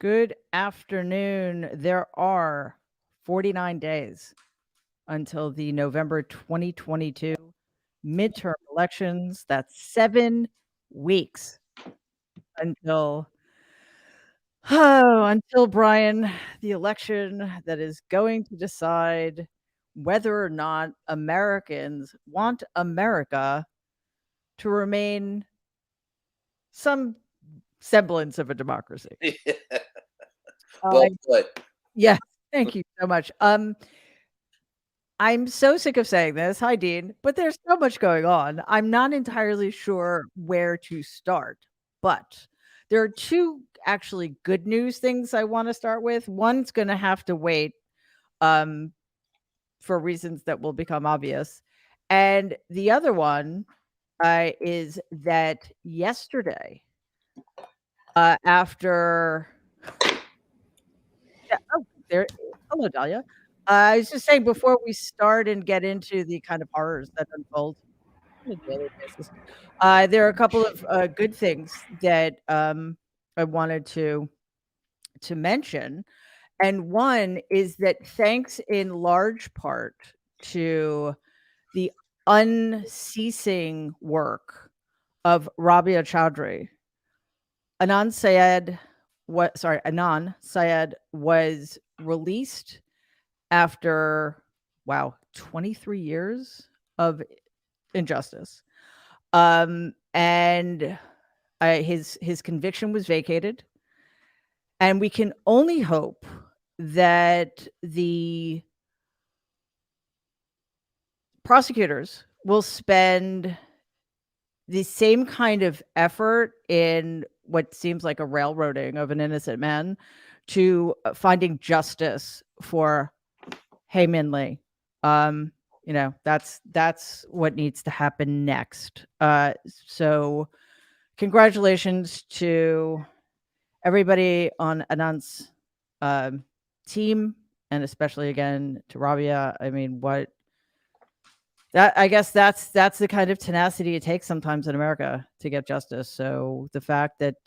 Good afternoon. There are 49 days until the November 2022 midterm elections. That's 7 weeks until until Brian, the election that is going to decide whether or not Americans want America to remain some semblance of a democracy. Well Uh, put. yeah, thank you so much. I'm so sick of saying this. Hi, Dean. But there's so much going on. I'm not entirely sure where to start, but there are two actually good news things I want to start with. One's going to have to wait um, for reasons that will become obvious. And the other one is that yesterday, after. Yeah, oh, there. Hello, Dahlia. I was just saying before we start and get into the kind of horrors that unfold on a daily basis, there are a couple of good things that I wanted to mention, and one is that thanks in large part to the unceasing work of Rabia Chaudhry, Anan Syed was released after 23 years of injustice. And his conviction was vacated, and we can only hope that the prosecutors will spend the same kind of effort in what seems like a railroading of an innocent man to finding justice for Hae Min Lee. That's what needs to happen next. So congratulations to everybody on Anand's team, and especially again to Rabia. I mean, I guess that's the kind of tenacity it takes sometimes in America to get justice. So the fact that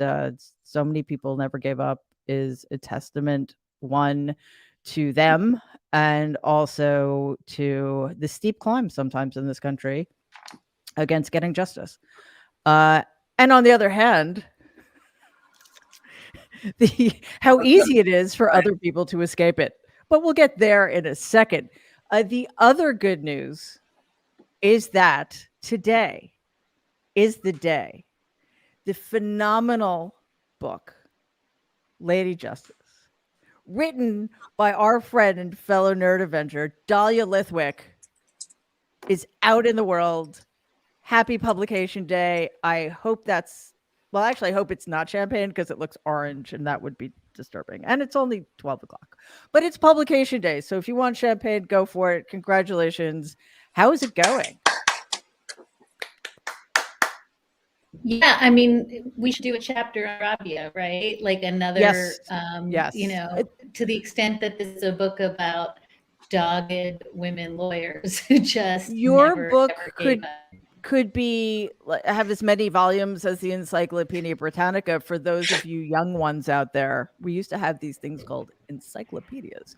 so many people never gave up is a testament, one, to them, and also to the steep climb sometimes in this country against getting justice. And on the other hand, how easy it is for other people to escape it. But we'll get there in a second. The other good news is that today is the day the phenomenal book, Lady Justice, written by our friend and fellow nerd Avenger, Dahlia Lithwick, is out in the world. Happy publication day. I hope I hope it's not champagne because it looks orange and that would be disturbing. And it's only 12 o'clock. But it's publication day. So if you want champagne, go for it. Congratulations. How is it going? Yeah, I mean, we should do a chapter on Rabia, right? Like another, yes. To the extent that this is a book about dogged women lawyers who just your book could be have as many volumes as the Encyclopedia Britannica. For those of you young ones out there, we used to have these things called encyclopedias,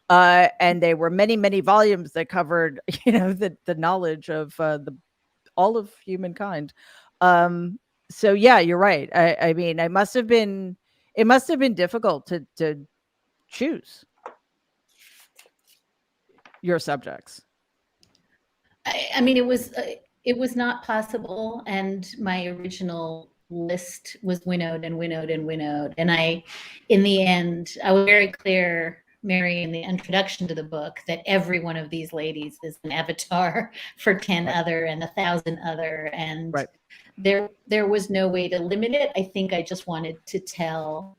and they were many volumes that covered the knowledge of all of humankind. So yeah, you're right. I mean, it must have been difficult to choose your subjects. I mean, it was not possible, and my original list was winnowed and winnowed and winnowed. And in the end, I was very clear, Mary, in the introduction to the book, that every one of these ladies is an avatar for 10 other and 1,000 other. And there was no way to limit it. I think I just wanted to tell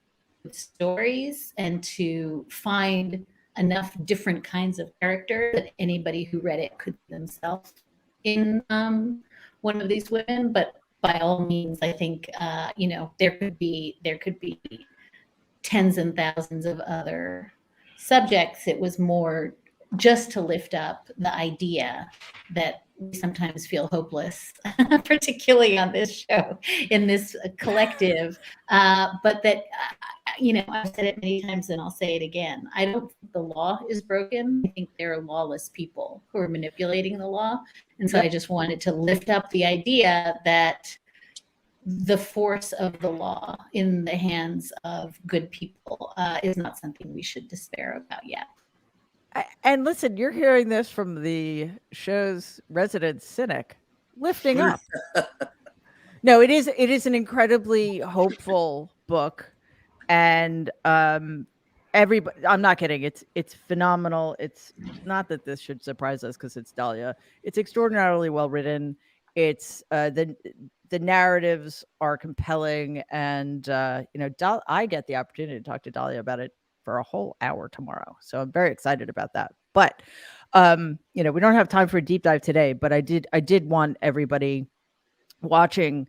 stories and to find enough different kinds of character that anybody who read it could themselves in one of these women. But by all means, I think there could be tens and thousands of other subjects. It was more just to lift up the idea that we sometimes feel hopeless, particularly on this show, in this collective, but that I've said it many times and I'll say it again. I don't think the law is broken. I think there are lawless people who are manipulating the law. And so I just wanted to lift up the idea that the force of the law in the hands of good people is not something we should despair about yet. And listen, you're hearing this from the show's resident cynic, lifting up. No, it is an incredibly hopeful book, and everybody. I'm not kidding. It's phenomenal. It's not that this should surprise us because it's Dahlia. It's extraordinarily well written. It's the narratives are compelling, and I get the opportunity to talk to Dahlia about it for a whole hour tomorrow. So I'm very excited about that. But we don't have time for a deep dive today, but I did want everybody watching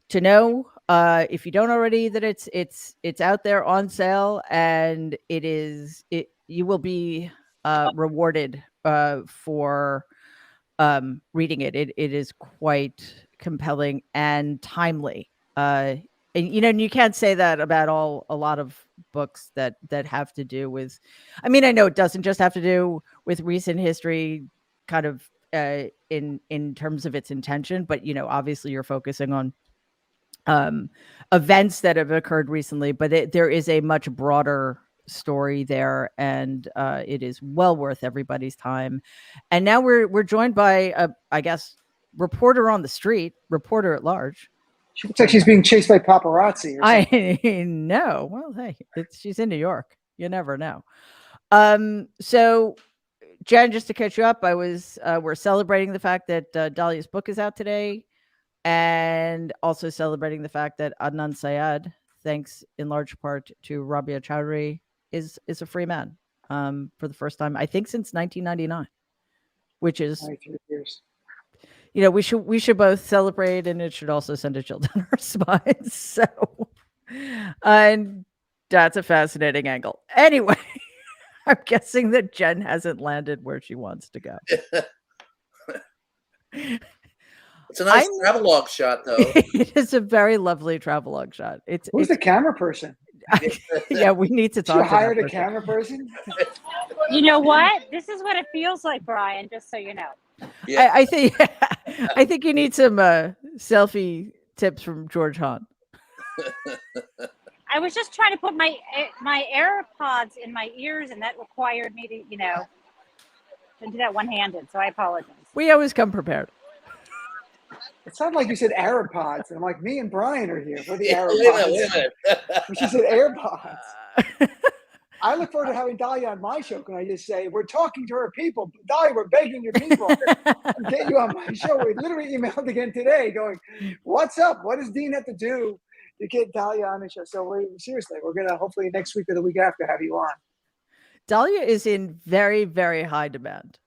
to know, if you don't already, that it's out there on sale, and you will be rewarded for reading it. It is quite compelling and timely. And you can't say that about a lot of books that have to do with, I mean, I know it doesn't just have to do with recent history, kind of in terms of its intention, but obviously you're focusing on events that have occurred recently, but there is a much broader story there, and it is well worth everybody's time. And now we're joined by I guess, reporter on the street, reporter at large. She looks like she's being chased by paparazzi or something. I know. Well, hey, she's in New York. You never know. So Jen, just to catch you up, we're celebrating the fact that Dahlia's book is out today, and also celebrating the fact that Adnan Syed, thanks in large part to Rabia Chaudhry, is a free man for the first time, I think, since 1999, which is 93 years. We should both celebrate, and it should also send a chill down our spines. So, and that's a fascinating angle. Anyway, I'm guessing that Jen hasn't landed where she wants to go. It's a nice travelogue shot, though. It is a very lovely travelogue shot. Who's the camera person? Yeah, we need to talk. She hired a camera person. You know what? This is what it feels like, Brian. Just so you know. Yeah. I think you need some selfie tips from George Hahn. I was just trying to put my AirPods in my ears, and that required me to do that one-handed. So I apologize. We always come prepared. It sounded like you said AirPods, and I'm like, me and Brian are here. We're the Yeah, AirPods. wait a minute. She said AirPods. I look forward to having Dahlia on my show. Can I just say, we're talking to her people. Dahlia, we're begging your people to get you on my show. We literally emailed again today going, what's up? What does Dean have to do to get Dahlia on the show? So we're going to hopefully next week or the week after have you on. Dahlia is in very, very high demand.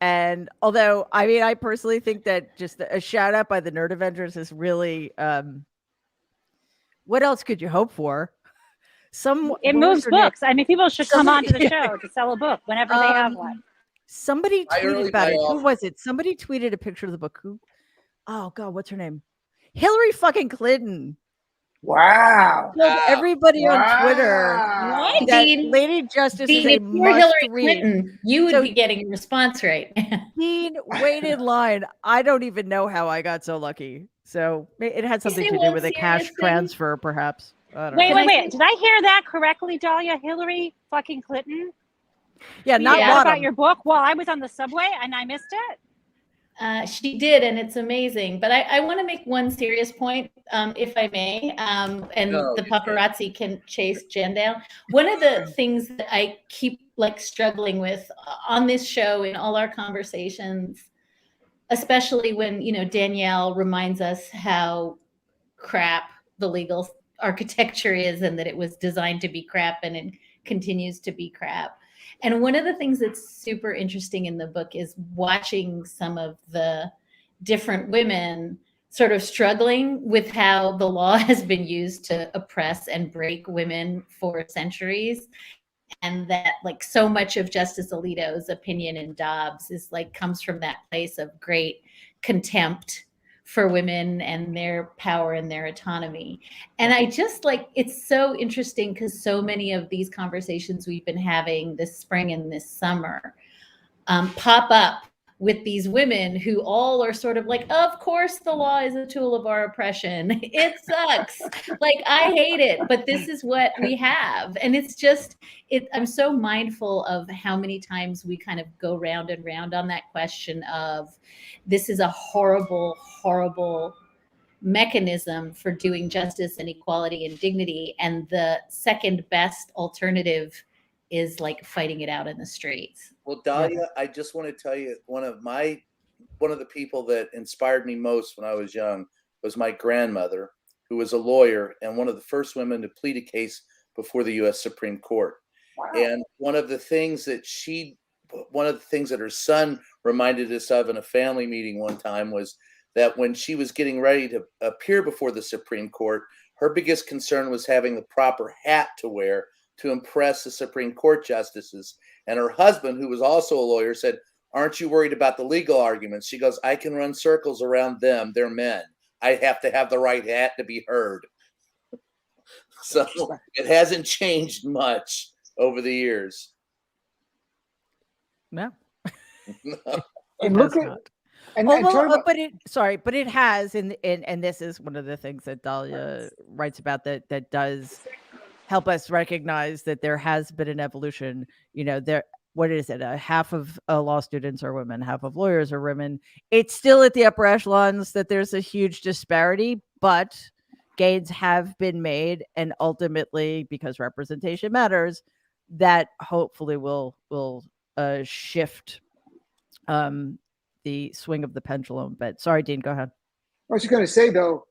And although, I mean, I personally think that just a shout out by the Nerd Avengers is really, what else could you hope for? It moves books. I mean, people should come onto the show to sell a book whenever they have one. Somebody tweeted about it. Who was it? Somebody tweeted a picture of the book. Oh God, what's her name? Hillary fucking Clinton. Wow. Everybody on Twitter. What? Dean, Lady Justice is a Hillary must-read. Clinton, you would be getting a response right. Dean, wait in line. I don't even know how I got so lucky. So it had something to do with a cash transfer, perhaps. Wait. Did I hear that correctly, Dahlia? Hillary fucking Clinton? Yeah, not about your book while I was on the subway and I missed it? She did, and it's amazing. But I want to make one serious point, if I may, the paparazzi can chase Jen down. One of the things that I keep struggling with on this show in all our conversations, especially when Danielle reminds us how crap the legal architecture is, and that it was designed to be crap, and it continues to be crap. And one of the things that's super interesting in the book is watching some of the different women sort of struggling with how the law has been used to oppress and break women for centuries. And that so much of Justice Alito's opinion in Dobbs is comes from that place of great contempt for women and their power and their autonomy. And I just like, it's so interesting because so many of these conversations we've been having this spring and this summer pop up with these women who all are sort of like, of course the law is a tool of our oppression. It sucks. Like, I hate it, but this is what we have. And it's just, I'm so mindful of how many times we kind of go round and round on that question of, this is a horrible, horrible mechanism for doing justice and equality and dignity. And the second best alternative is like fighting it out in the streets. Well, Dahlia, I just want to tell you, one of the people that inspired me most when I was young was my grandmother, who was a lawyer and one of the first women to plead a case before the U.S. Supreme Court. Wow. And one of the things that her son reminded us of in a family meeting one time was that when she was getting ready to appear before the Supreme Court, her biggest concern was having the proper hat to wear to impress the Supreme Court justices. And her husband, who was also a lawyer, said, "Aren't you worried about the legal arguments?" She goes, "I can run circles around them. They're men. I have to have the right hat to be heard." So it hasn't changed much over the years. No. And look at, and but it has, and this is one of the things that Dahlia writes about that does help us recognize that there has been an evolution. What is it? Half of law students are women, half of lawyers are women. It's still at the upper echelons that there's a huge disparity, but gains have been made, and ultimately, because representation matters, that hopefully will shift the swing of the pendulum. But sorry, Dean, go ahead. I was just going to say, though,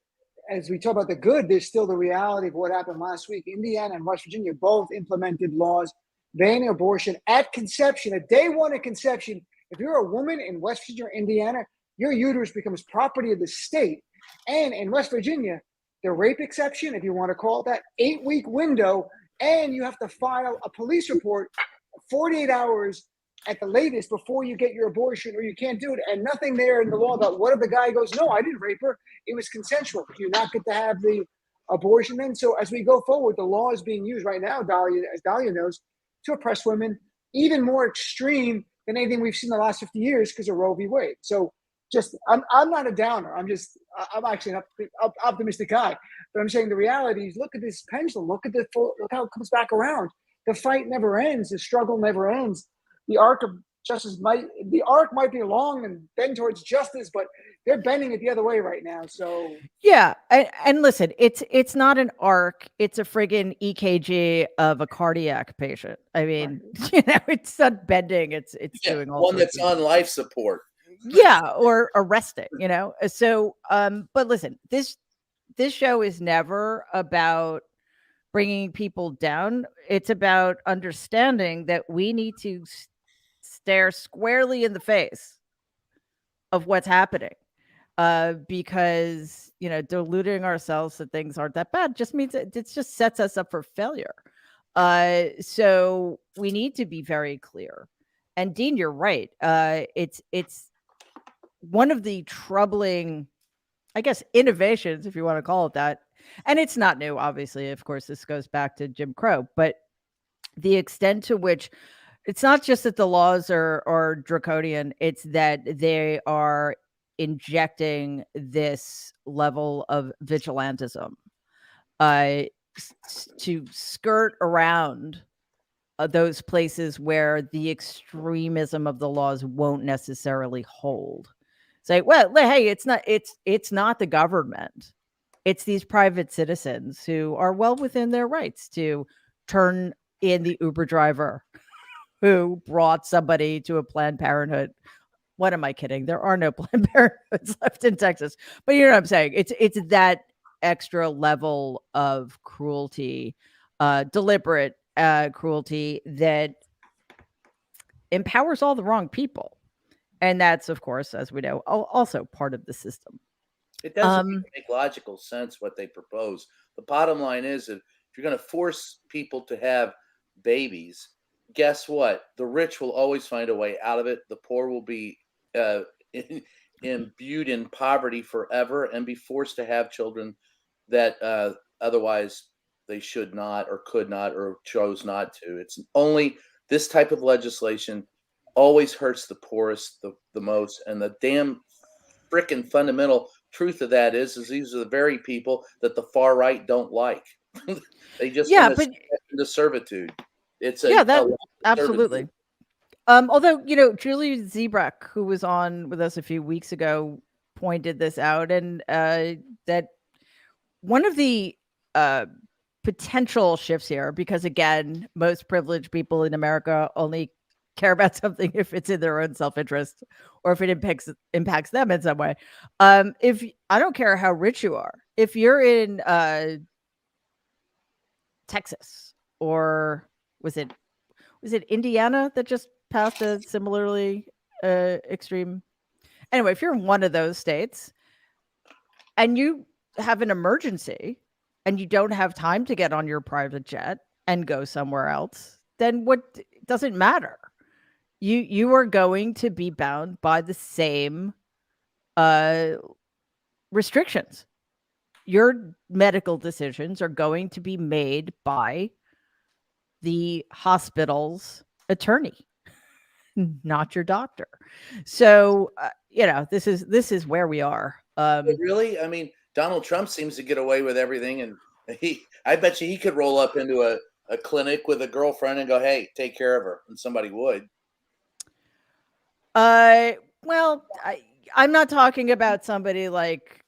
as we talk about the good, there's still the reality of what happened last week. Indiana and West Virginia both implemented laws banning abortion at conception, at day one of conception. If you're a woman in West Virginia or Indiana, your uterus becomes property of the state. And in West Virginia, the rape exception, if you want to call it that, 8-week window, and you have to file a police report 48 hours at the latest before you get your abortion, or you can't do it. And nothing there in the law about what if the guy goes, "No, I didn't rape her. It was consensual." Do you not get to have the abortion then? So as we go forward, the law is being used right now, Dahlia, as Dahlia knows, to oppress women, even more extreme than anything we've seen in the last 50 years because of Roe v. Wade. So I'm not a downer. I'm actually an optimistic guy. But I'm saying the reality is, look at this pendulum. Look how it comes back around. The fight never ends. The struggle never ends. The arc of justice might be long and bend towards justice, but they're bending it the other way right now. So yeah, and listen, it's not an arc; it's a friggin' EKG of a cardiac patient. I mean, it's not bending; it's doing all one that's on life support. Yeah, or arresting. So, but listen, this show is never about bringing people down. It's about understanding that we need to stare squarely in the face of what's happening, because deluding ourselves that things aren't that bad just means it just sets us up for failure. So we need to be very clear. And Dean, you're right. It's one of the troubling, I guess, innovations, if you want to call it that. And it's not new, obviously. Of course, this goes back to Jim Crow, but the extent to which it's not just that the laws are draconian, it's that they are injecting this level of vigilantism to skirt around those places where the extremism of the laws won't necessarily hold. Say, well, hey, it's not the government. It's these private citizens who are well within their rights to turn in the Uber driver who brought somebody to a Planned Parenthood. What am I kidding? There are no Planned Parenthoods left in Texas. But you know what I'm saying? It's that extra level of cruelty, deliberate cruelty that empowers all the wrong people. And that's, of course, as we know, also part of the system. It doesn't make logical sense what they propose. The bottom line is that if you're going to force people to have babies, guess what? The rich will always find a way out of it. The poor will be imbued in poverty forever and be forced to have children that otherwise they should not or could not or chose not to. It's only this type of legislation always hurts the poorest the most. And the damn frickin' fundamental truth of that is these are the very people that the far right don't like. They just want to into servitude. It's absolutely. Although, Julie Zebrak, who was on with us a few weeks ago, pointed this out, and that one of the potential shifts here, because again, most privileged people in America only care about something if it's in their own self-interest or if it impacts them in some way. If I don't care how rich you are, if you're in Texas, or was it Indiana that just passed a similarly extreme? Anyway, if you're in one of those states and you have an emergency and you don't have time to get on your private jet and go somewhere else, then what doesn't matter? You are going to be bound by the same restrictions. Your medical decisions are going to be made by the hospital's attorney, not your doctor. So, this is where we are. Really? I mean, Donald Trump seems to get away with everything, and I bet you he could roll up into a clinic with a girlfriend and go, "Hey, take care of her," and somebody would. Well, I'm not talking about somebody like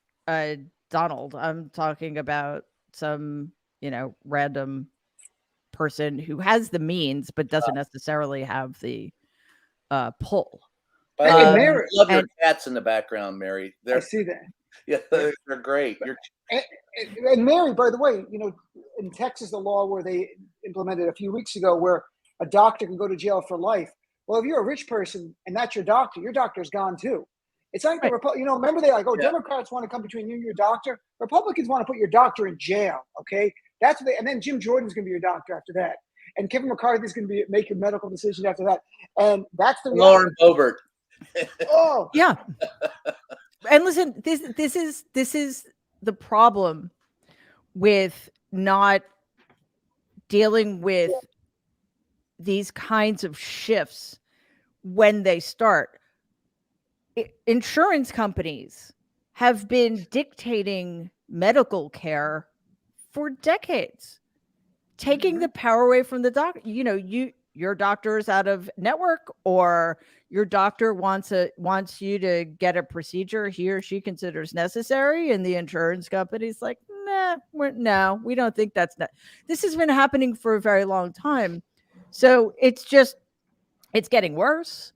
Donald. I'm talking about some, random person who has the means but doesn't necessarily have the pull. I love your cats in the background, Mary. I see that. Yeah, they're great. And Mary, by the way, in Texas, the law where they implemented a few weeks ago, where a doctor can go to jail for life. Well, if you're a rich person and that's your doctor's gone too. It's like the remember they Democrats want to come between you and your doctor. Republicans want to put your doctor in jail. Okay, that's what and then Jim Jordan's going to be your doctor after that, and Kevin McCarthy's going to be making medical decisions after that, and that's the Lauren Boebert. Oh yeah. And listen, this is the problem with not dealing with these kinds of shifts when they start. Insurance companies have been dictating medical care for decades, taking the power away from the doctor. Your doctor is out of network, or your doctor wants you to get a procedure he or she considers necessary, and the insurance company's like, no, we don't think that's this has been happening for a very long time. So it's getting worse,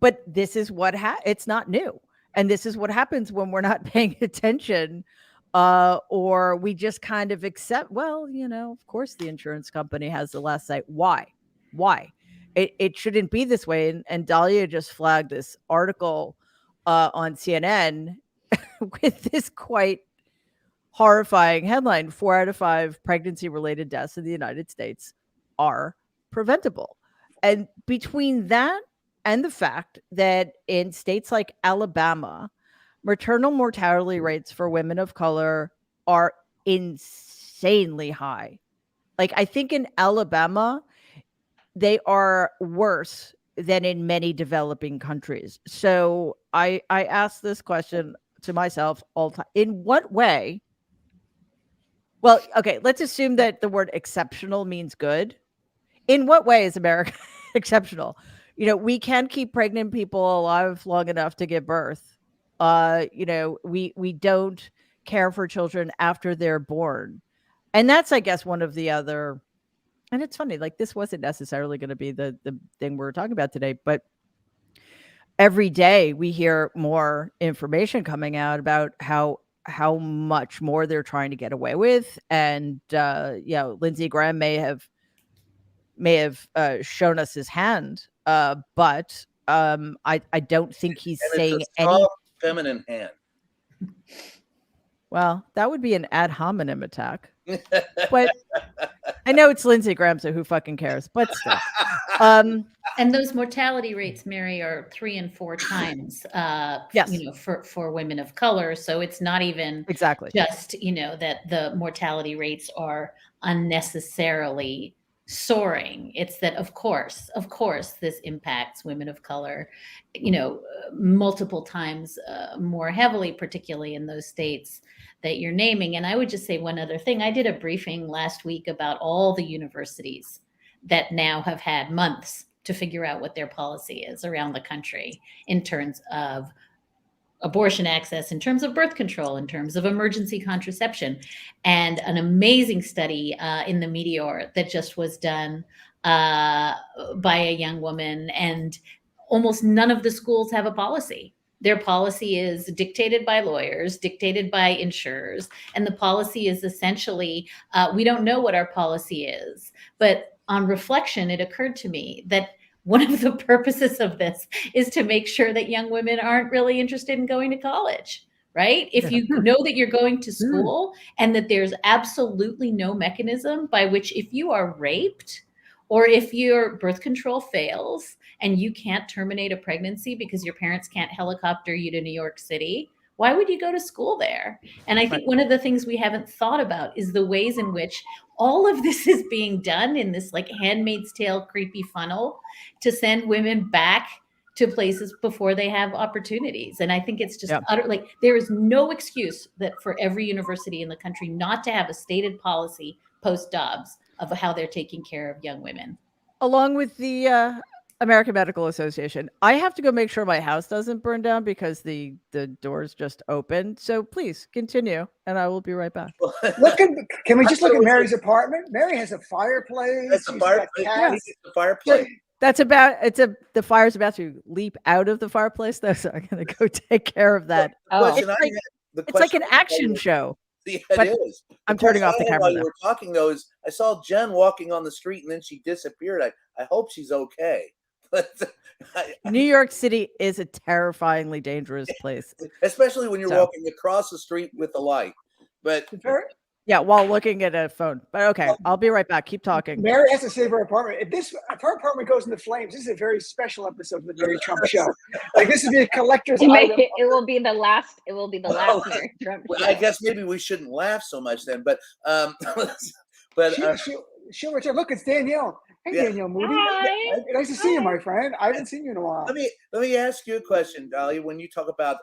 but this is what it's not new. And this is what happens when we're not paying attention, or we just kind of accept, of course the insurance company has the last say. Why? It shouldn't be this way. And Dahlia just flagged this article on CNN with this quite horrifying headline: 4 out of 5 pregnancy-related deaths in the United States are preventable. And between that and the fact that in states like Alabama, maternal mortality rates for women of color are insanely high. Like, I think in Alabama, they are worse than in many developing countries. So I ask this question to myself all the time. In what way? Well, okay, let's assume that the word exceptional means good. In what way is America exceptional? We can keep pregnant people alive long enough to give birth. We don't care for children after they're born. And that's, I guess, one of the other. And it's funny, like, this wasn't necessarily going to be the thing we're talking about today, but every day we hear more information coming out about how much more they're trying to get away with. And Lindsey Graham may have shown us his hand, but I don't think he's saying any feminine hand. Well, that would be an ad hominem attack. But I know it's Lindsey Graham, so who fucking cares? But still. And those mortality rates, Mary, are 3 and 4 times, Yes. you know, for women of color. So it's not even Exactly. just, you know, that the mortality rates are unnecessarily soaring. It's that, of course, this impacts women of color, you know, multiple times more heavily, particularly in those states that you're naming. And I would just say one other thing. I did a briefing last week about all the universities that now have had months to figure out what their policy is around the country in terms of abortion access, in terms of birth control, in terms of emergency contraception. And an amazing study in the Meteor that just was done by a young woman, and almost none of the schools have a policy. Their policy is dictated by lawyers, dictated by insurers, and the policy is essentially, we don't know what our policy is. But on reflection, it occurred to me that one of the purposes of this is to make sure that young women aren't really interested in going to college, right? If you know that you're going to school and that there's absolutely no mechanism by which, if you are raped or if your birth control fails and you can't terminate a pregnancy because your parents can't helicopter you to New York City, why would you go to school there? And I think one of the things we haven't thought about is the ways in which all of this is being done in this like Handmaid's Tale creepy funnel to send women back to places before they have opportunities. And I think it's just utter, like, there is no excuse that for every university in the country not to have a stated policy post Dobbs of how they're taking care of young women. Along with the American Medical Association. I have to go make sure my house doesn't burn down because the doors just opened. So please continue, and I will be right back. Can we just look at Mary's apartment? Mary has a fireplace. That's a fireplace. The fireplace. That's the fire's about to leap out of the fireplace, though. So I'm going to go take care of that. It's like an action show. Yeah, it is. I'm turning off the camera. While you were talking, though, is I saw Jen walking on the street and then she disappeared. I hope she's okay. New York City is a terrifyingly dangerous place, especially when you're walking across the street with the light. But yeah, while looking at a phone. But okay, I'll be right back. Keep talking. Mary has to save her apartment. If her apartment goes into flames, this is a very special episode of the Mary Trump Show. Like, this would be a collector's item. It will be the last. It will be the last Mary Trump show. I guess maybe we shouldn't laugh so much then. But she'll return. Look, it's Danielle. Hey, Danielle Moodie. Hi. Nice to see you, my friend. I haven't seen you in a while. Let me ask you a question, Dahlia. When you talk about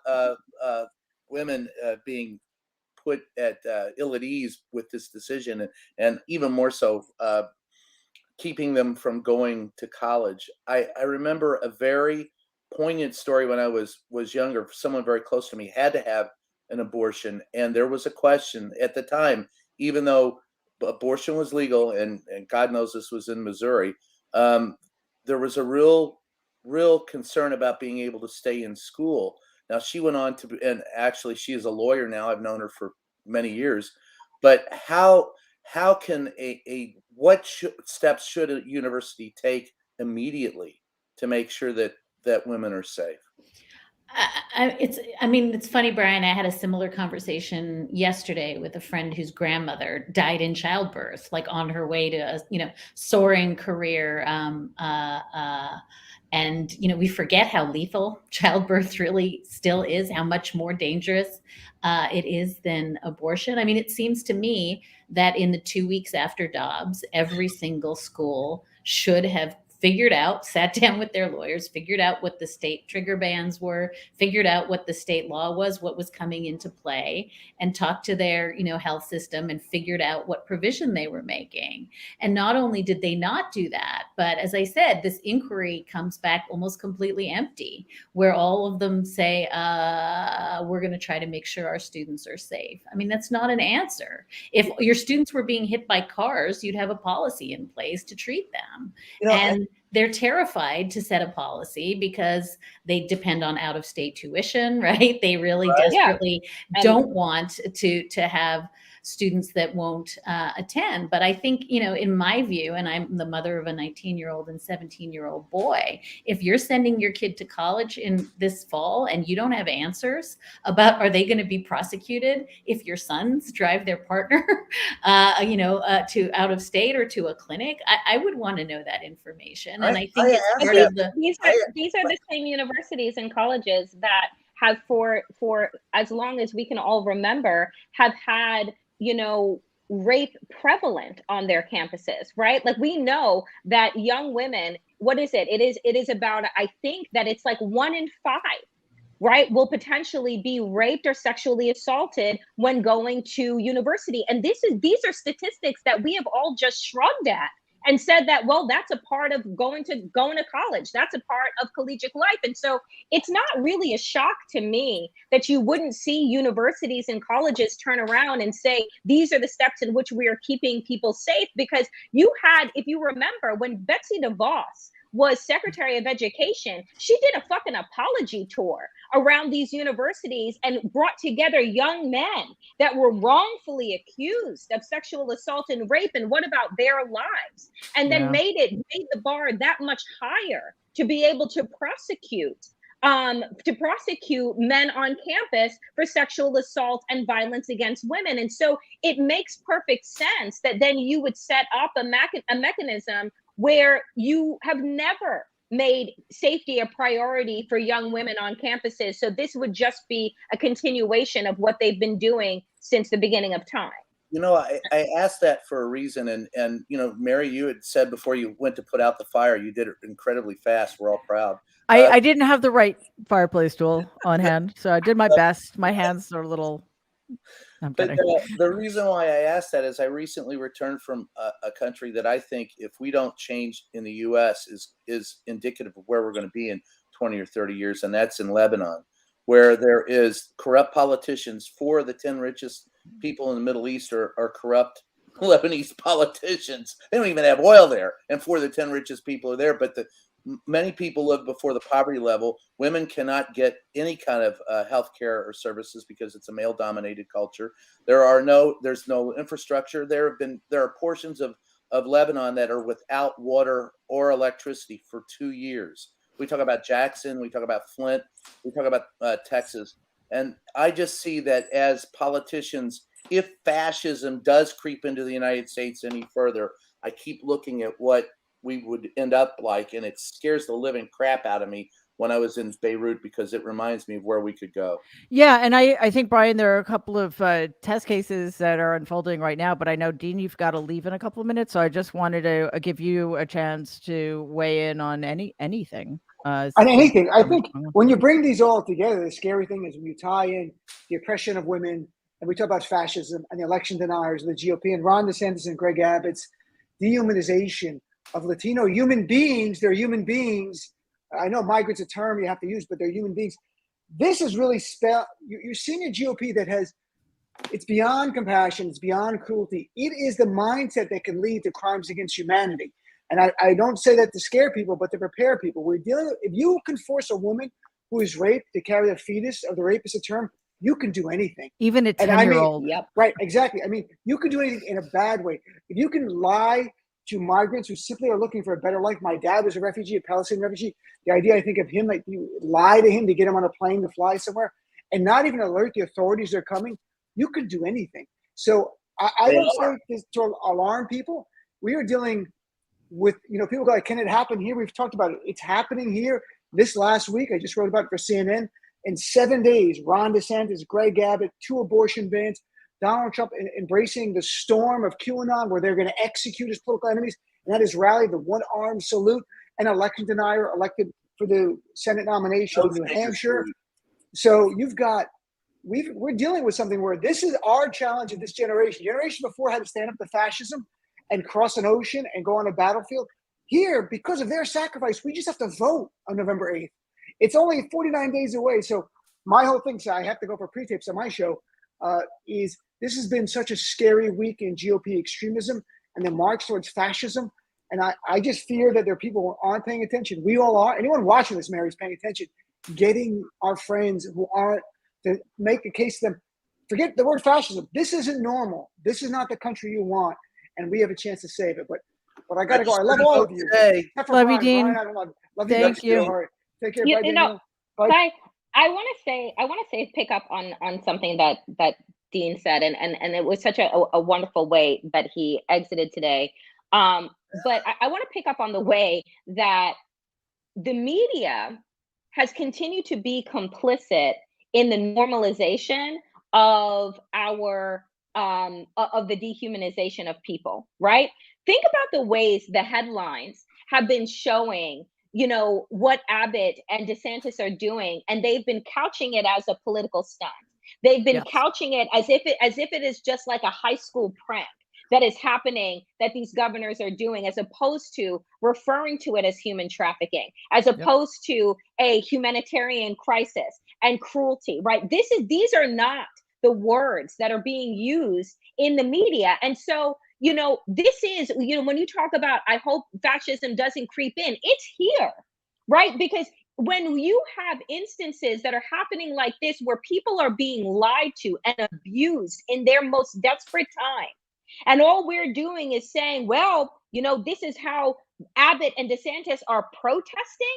women being put at ill at ease with this decision, and even more so keeping them from going to college, I remember a very poignant story when I was younger. Someone very close to me had to have an abortion, and there was a question at the time, even though abortion was legal, and God knows this was in Missouri, there was a real concern about being able to stay in school. Now, she went on to, and actually she is a lawyer now. I've known her for many years. But how can what steps should a university take immediately to make sure that women are safe? It's funny, Brian. I had a similar conversation yesterday with a friend whose grandmother died in childbirth, like on her way to a soaring career. And we forget how lethal childbirth really still is, how much more dangerous it is than abortion. I mean, it seems to me that in the 2 weeks after Dobbs, every single school should have sat down with their lawyers, figured out what the state trigger bans were, figured out what the state law was, what was coming into play, and talked to their, health system and figured out what provision they were making. And not only did they not do that, but as I said, this inquiry comes back almost completely empty, where all of them say, we're going to try to make sure our students are safe. I mean, that's not an answer. If your students were being hit by cars, you'd have a policy in place to treat them. And they're terrified to set a policy because they depend on out-of-state tuition, right? They really desperately don't want to have students that won't attend. But I think, in my view, and I'm the mother of a 19-year-old and 17-year-old boy, if you're sending your kid to college in this fall and you don't have answers about, are they going to be prosecuted if your sons drive their partner, to out of state or to a clinic, I would want to know that information. And I think it's part of the. These are the same universities and colleges that have for as long as we can all remember have had, rape prevalent on their campuses, right? Like, we know that young women, what is it? It is about, I think that it's like 1 in 5, right, will potentially be raped or sexually assaulted when going to university. And these are statistics that we have all just shrugged at and said that, well, that's a part of going to college. That's a part of collegiate life. And so it's not really a shock to me that you wouldn't see universities and colleges turn around and say, these are the steps in which we are keeping people safe. Because you had, if you remember, when Betsy DeVos was Secretary of Education, she did a fucking apology tour around these universities and brought together young men that were wrongfully accused of sexual assault and rape, and what about their lives? And then made the bar that much higher to be able to prosecute men on campus for sexual assault and violence against women. And so it makes perfect sense that then you would set up a mechanism where you have never made safety a priority for young women on campuses. So this would just be a continuation of what they've been doing since the beginning of time. I asked that for a reason. And Mary, you had said before you went to put out the fire, you did it incredibly fast. We're all proud. I didn't have the right fireplace tool on hand, so I did my best. My hands are a little... I'm kidding. But the reason why I asked that is I recently returned from a country that I think, if we don't change in the U.S., is indicative of where we're going to be in 20 or 30 years, and that's in Lebanon, where there is corrupt politicians. 4 of the 10 richest people in the Middle East are corrupt Lebanese politicians. They don't even have oil there, and 4 of the 10 richest people are there. But many people live before the poverty level. Women cannot get any kind of health care or services because it's a male-dominated culture. There's no infrastructure. There are portions of Lebanon that are without water or electricity for 2 years. We talk about Jackson, we talk about Flint, we talk about Texas. And I just see that as politicians, if fascism does creep into the United States any further, I keep looking at what we would end up like, and it scares the living crap out of me when I was in Beirut, because it reminds me of where we could go. Yeah, and I think, Brian, there are a couple of test cases that are unfolding right now, but I know, Dean, you've got to leave in a couple of minutes, so I just wanted to give you a chance to weigh in on anything. On anything. I think when you bring these all together, the scary thing is when you tie in the oppression of women, and we talk about fascism and the election deniers of the GOP and Ron DeSantis and Greg Abbott's dehumanization of Latino human beings. They're human beings. I know migrants a term you have to use, but they're human beings. This is really you're seeing a GOP that it's beyond compassion, it's beyond cruelty. It is the mindset that can lead to crimes against humanity. And I don't say that to scare people, but to prepare people. We're dealing with, if you can force a woman who is raped to carry the fetus of the rapist to term, you can do anything. Even a 10-year-old. Yep. Right, exactly. I mean, you can do anything in a bad way. If you can lie to migrants who simply are looking for a better life. My dad was a refugee, a Palestinian refugee. The idea, I think, of him, like, you lie to him to get him on a plane to fly somewhere and not even alert the authorities they're coming, you could do anything. So I don't say this to alarm people. We are dealing with, people go like, can it happen here? We've talked about it. It's happening here. This last week, I just wrote about it for CNN. In 7 days, Ron DeSantis, Greg Abbott, 2 abortion bans, Donald Trump embracing the storm of QAnon, where they're going to execute his political enemies, and that is rally, the one-armed salute, an election denier elected for the Senate nomination in New Hampshire. So we're dealing with something where this is our challenge of this generation. Generation before had to stand up to fascism and cross an ocean and go on a battlefield. Here, because of their sacrifice, we just have to vote on November 8th. It's only 49 days away. So my whole thing, so I have to go for pre-tapes on my show, is this has been such a scary week in GOP extremism and the march towards fascism. And I just fear that there are people who aren't paying attention. We all are. Anyone watching this, Mary, is paying attention. Getting our friends who aren't, to make a case to them, forget the word fascism. This isn't normal. This is not the country you want, and we have a chance to save it. But I got to go. I love all of you. Except for Love you, Brian. Dean. Brian, I don't love you. Thank guys. you. All right. Take care. You Bye, know, Danielle. Bye. Guy, I want to say, pick up on something that Dean said, and it was such a wonderful way that he exited today. But I want to pick up on the way that the media has continued to be complicit in the normalization of our of the dehumanization of people, right? Think about the ways the headlines have been showing, you know, what Abbott and DeSantis are doing, and they've been couching it as a political stunt. They've been couching it as if it is just like a high school prank that is happening, that these governors are doing, as opposed to referring to it as human trafficking, as opposed to a humanitarian crisis and cruelty, right? These are not the words that are being used in the media. And so, you know, this is, you know, when you talk about, I hope fascism doesn't creep in, it's here, right? Because when you have instances that are happening like this, where people are being lied to and abused in their most desperate time, and all we're doing is saying, well, you know, this is how Abbott and DeSantis are protesting.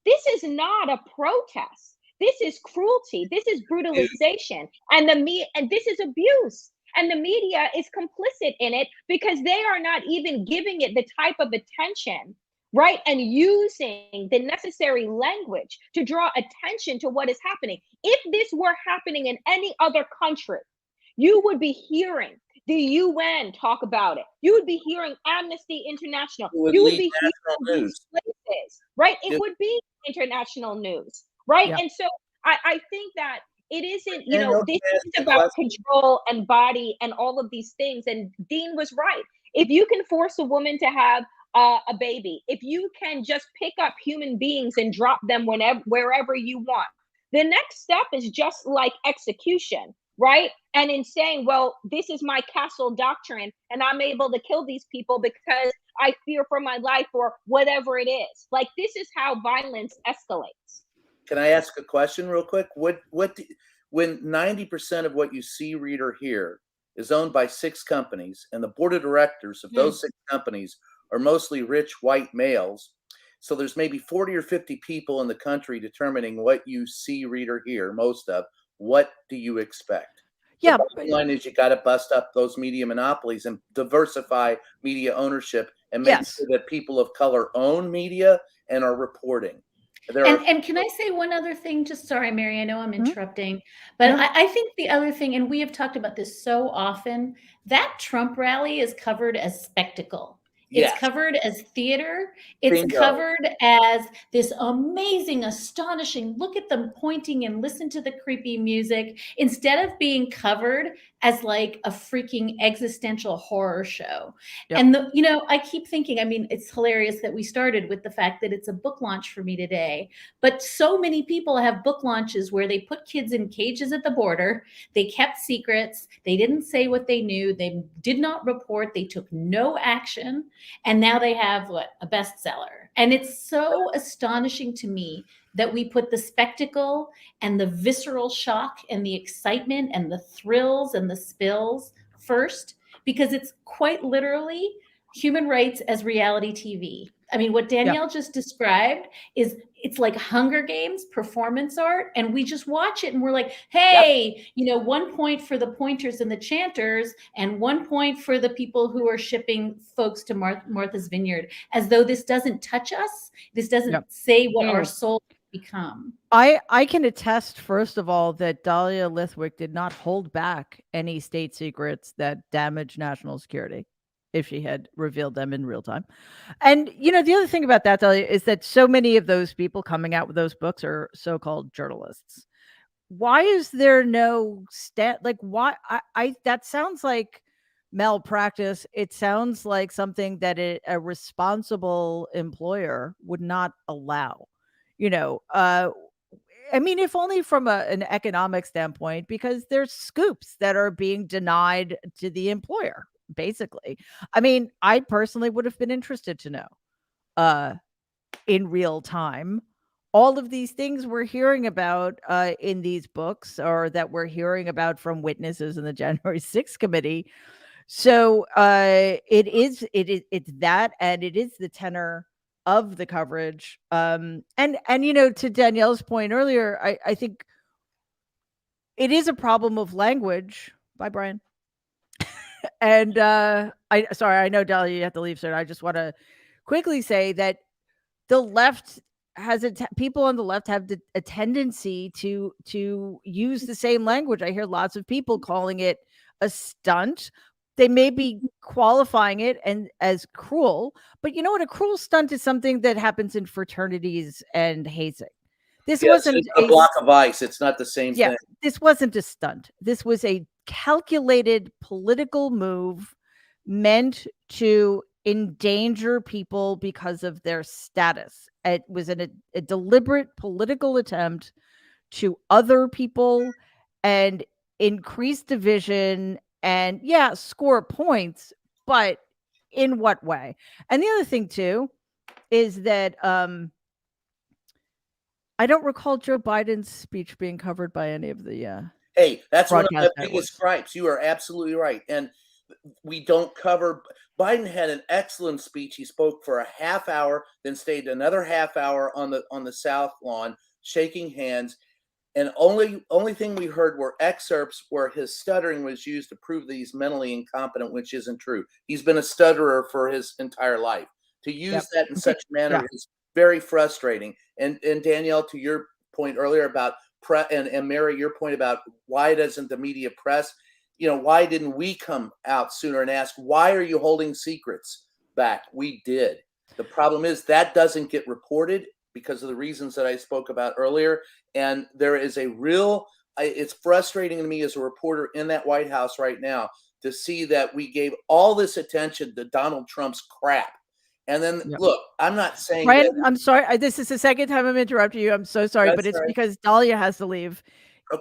This is not a protest. This is cruelty. This is brutalization. And this is abuse. And the media is complicit in it because they are not even giving it the type of attention, right? And using the necessary language to draw attention to what is happening. If this were happening in any other country, you would be hearing the UN talk about it. You would be hearing Amnesty International. You would be hearing these places, right? It would be international news, right? And so I think that it isn't, you know, this is about control and body and all of these things. And Dean was right. If you can force a woman to have a baby, if you can just pick up human beings and drop them wherever you want, the next step is just like execution, right? And in saying, well, this is my castle doctrine, and I'm able to kill these people because I fear for my life or whatever it is. Like, this is how violence escalates. Can I ask a question real quick? When 90% of what you see, read, or hear is owned by 6 companies, and the board of directors of those 6 companies are mostly rich white males, so there's maybe 40 or 50 people in the country determining what you see, read, or hear, most of, what do you expect? Yeah. The bottom line is you got to bust up those media monopolies and diversify media ownership and make sure that people of color own media and are reporting. And can I say one other thing? Just sorry, Mary, I know I'm interrupting, but I think the other thing, and we have talked about this so often, that Trump rally is covered as spectacle. It's covered as theater. It's covered as this amazing, astonishing, look at them pointing and listen to the creepy music, instead of being covered as like a freaking existential horror show. And you know, I keep thinking, I mean, it's hilarious that we started with the fact that it's a book launch for me today, but so many people have book launches where they put kids in cages at the border. They kept secrets. They didn't say what they knew. They did not report. They took no action. And now they have a bestseller. And it's so astonishing to me that we put the spectacle and the visceral shock and the excitement and the thrills and the spills first, because it's quite literally human rights as reality TV. I mean, what Danielle just described is, it's like Hunger Games performance art, and we just watch it and we're like, hey, you know, 1 point for the pointers and the chanters and 1 point for the people who are shipping folks to Martha's Vineyard, as though this doesn't touch us. This doesn't say what our soul become. I can attest, first of all, that Dahlia Lithwick did not hold back any state secrets that damaged national security, if she had revealed them in real time. And, you know, the other thing about that, Dahlia, is that so many of those people coming out with those books are so-called journalists. Why is there no like, why? That sounds like malpractice. It sounds like something that a responsible employer would not allow. You know, I mean, if only from an economic standpoint, because there's scoops that are being denied to the employer, basically. I mean, I personally would have been interested to know in real time all of these things we're hearing about in these books, or that we're hearing about from witnesses in the January 6th committee. So it's that, and it is the tenor of the coverage. And to Danielle's point earlier, I think it is a problem of language. Bye, Brian. And I know, Dahlia, you have to leave soon. I just want to quickly say that the left has people on the left have a tendency to use the same language. I hear lots of people calling it a stunt. They may be qualifying it as cruel, but you know what? A cruel stunt is something that happens in fraternities and hazing. This wasn't a block of ice. It's not the same thing. This wasn't a stunt. This was a calculated political move meant to endanger people because of their status. It was a deliberate political attempt to other people and increase division and score points, but in what way? And the other thing too is that I don't recall Joe Biden's speech being covered by any of the hey, that's one of my broadcast biggest networks. gripes. You are absolutely right. And we don't cover. Biden had an excellent speech. He spoke for a half hour, then stayed another half hour on the South Lawn, shaking hands. And only thing we heard were excerpts where his stuttering was used to prove that he's mentally incompetent, which isn't true. He's been a stutterer for his entire life. To use that in such a manner is very frustrating. And Danielle, to your point earlier about and Mary, your point about why doesn't the media press? Why didn't we come out sooner and ask, why are you holding secrets back? We did. The problem is that doesn't get reported because of the reasons that I spoke about earlier. And there is it's frustrating to me as a reporter in that White House right now to see that we gave all this attention to Donald Trump's crap. And then look, I'm not saying Brian, I'm sorry. This is the second time I'm interrupting you. I'm so sorry, but it's because Dahlia has to leave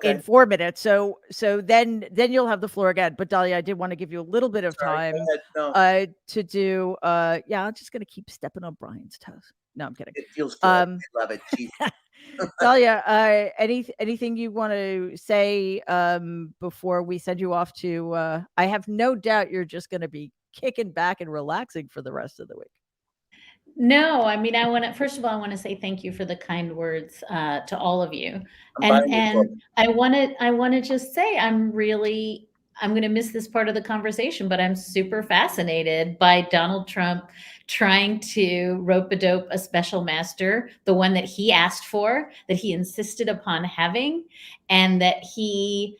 in 4 minutes. So then you'll have the floor again. But Dahlia, I did want to give you a little bit of time to do. I'm just going to keep stepping on Brian's toes. No, I'm kidding. It feels good. I love it. Dahlia, anything you want to say before we send you off to? I have no doubt you're just going to be kicking back and relaxing for the rest of the week. No, I mean, first of all, I want to say thank you for the kind words to all of you. And I want to just say, I'm going to miss this part of the conversation, but I'm super fascinated by Donald Trump trying to rope-a-dope a special master, the one that he asked for, that he insisted upon having, and that he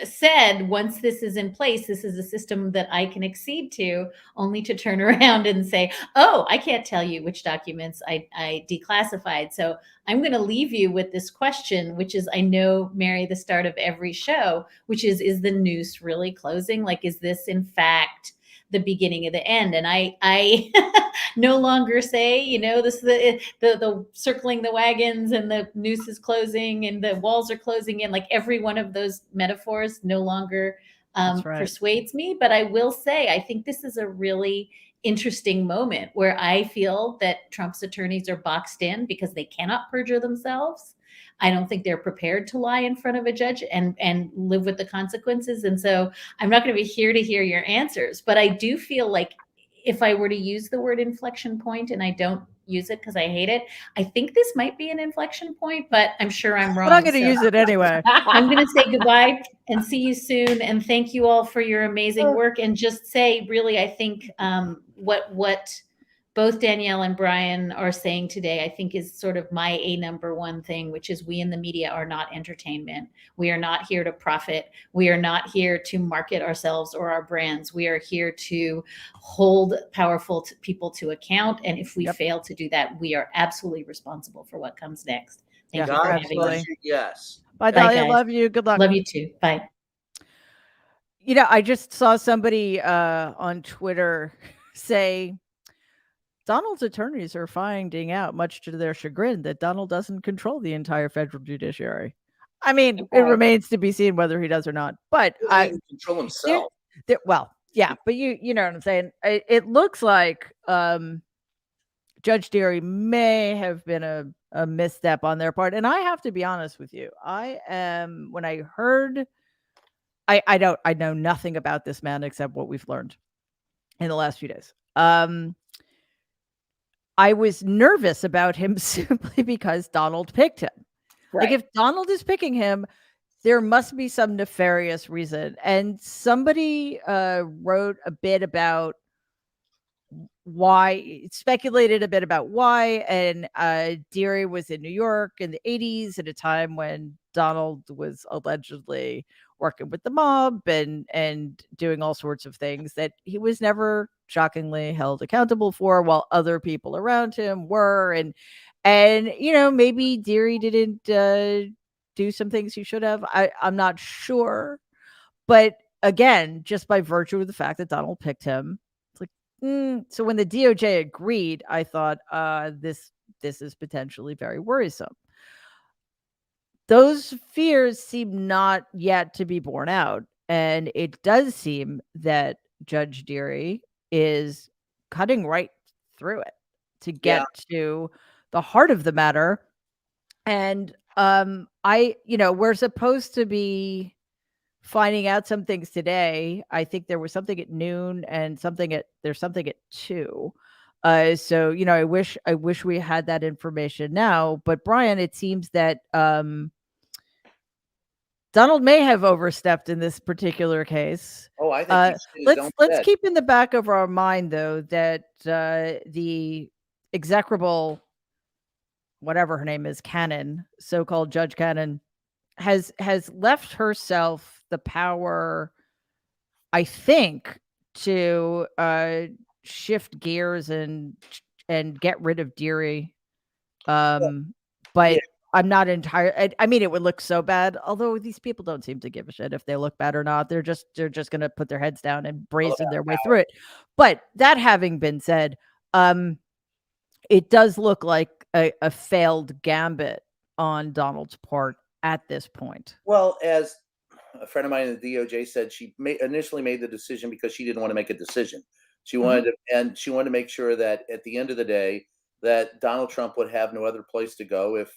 said, once this is in place, this is a system that I can accede to, only to turn around and say, oh, I can't tell you which documents I declassified. So I'm going to leave you with this question, which is, I know, Mary, the start of every show, which is the noose really closing? Like, is this in fact the beginning of the end? And I no longer say, this the circling the wagons and the noose is closing and the walls are closing in. Like, every one of those metaphors no longer persuades me. But I will say, I think this is a really interesting moment where I feel that Trump's attorneys are boxed in because they cannot perjure themselves. I don't think they're prepared to lie in front of a judge and live with the consequences. And so I'm not going to be here to hear your answers, but I do feel like if I were to use the word inflection point, and I don't use it because I hate it, I think this might be an inflection point, but I'm sure I'm wrong. But I'm going to use it anyway. I'm going to say goodbye and see you soon. And thank you all for your amazing work. And just say, really, I think what both Danielle and Brian are saying today, I think is sort of my number one thing, which is we in the media are not entertainment. We are not here to profit. We are not here to market ourselves or our brands. We are here to hold powerful people to account. And if we fail to do that, we are absolutely responsible for what comes next. Thank you for having us. Yes. Bye, Dahlia. Love you. Good luck. Love you too. Bye. I just saw somebody on Twitter say, Donald's attorneys are finding out, much to their chagrin, that Donald doesn't control the entire federal judiciary. I mean, it remains to be seen whether he does or not. But he doesn't control himself. But you know what I'm saying. It looks like Judge Deary may have been a misstep on their part. And I have to be honest with you. When I heard, I know nothing about this man except what we've learned in the last few days. I was nervous about him simply because Donald picked him. Like, if Donald is picking him, there must be some nefarious reason. And somebody wrote a bit about why, speculated a bit about why. And Deary was in New York in the 80s at a time when Donald was allegedly working with the mob and doing all sorts of things that he was never shockingly held accountable for, while other people around him were. And maybe Deary didn't do some things he should have. I'm not sure. But again, just by virtue of the fact that Donald picked him, it's like, so when the DOJ agreed, I thought, this is potentially very worrisome. Those fears seem not yet to be borne out. And it does seem that Judge Deary is cutting right through it to get to the heart of the matter. And we're supposed to be finding out some things today. I think there was something at noon and there's something at 2. So I wish we had that information now. But Brian, it seems that Donald may have overstepped in this particular case. Oh, I think let's keep in the back of our mind, though, that the execrable, whatever her name is, Cannon, so-called Judge Cannon, has left herself the power, I think, to shift gears and get rid of Deary. But I'm not entirely. I mean, it would look so bad. Although these people don't seem to give a shit if they look bad or not. They're just going to put their heads down and brazen their way through it. But that having been said, it does look like a failed gambit on Donald's part at this point. Well, as a friend of mine in the DOJ said, she initially made the decision because she didn't want to make a decision. She wanted to make sure that at the end of the day, that Donald Trump would have no other place to go. If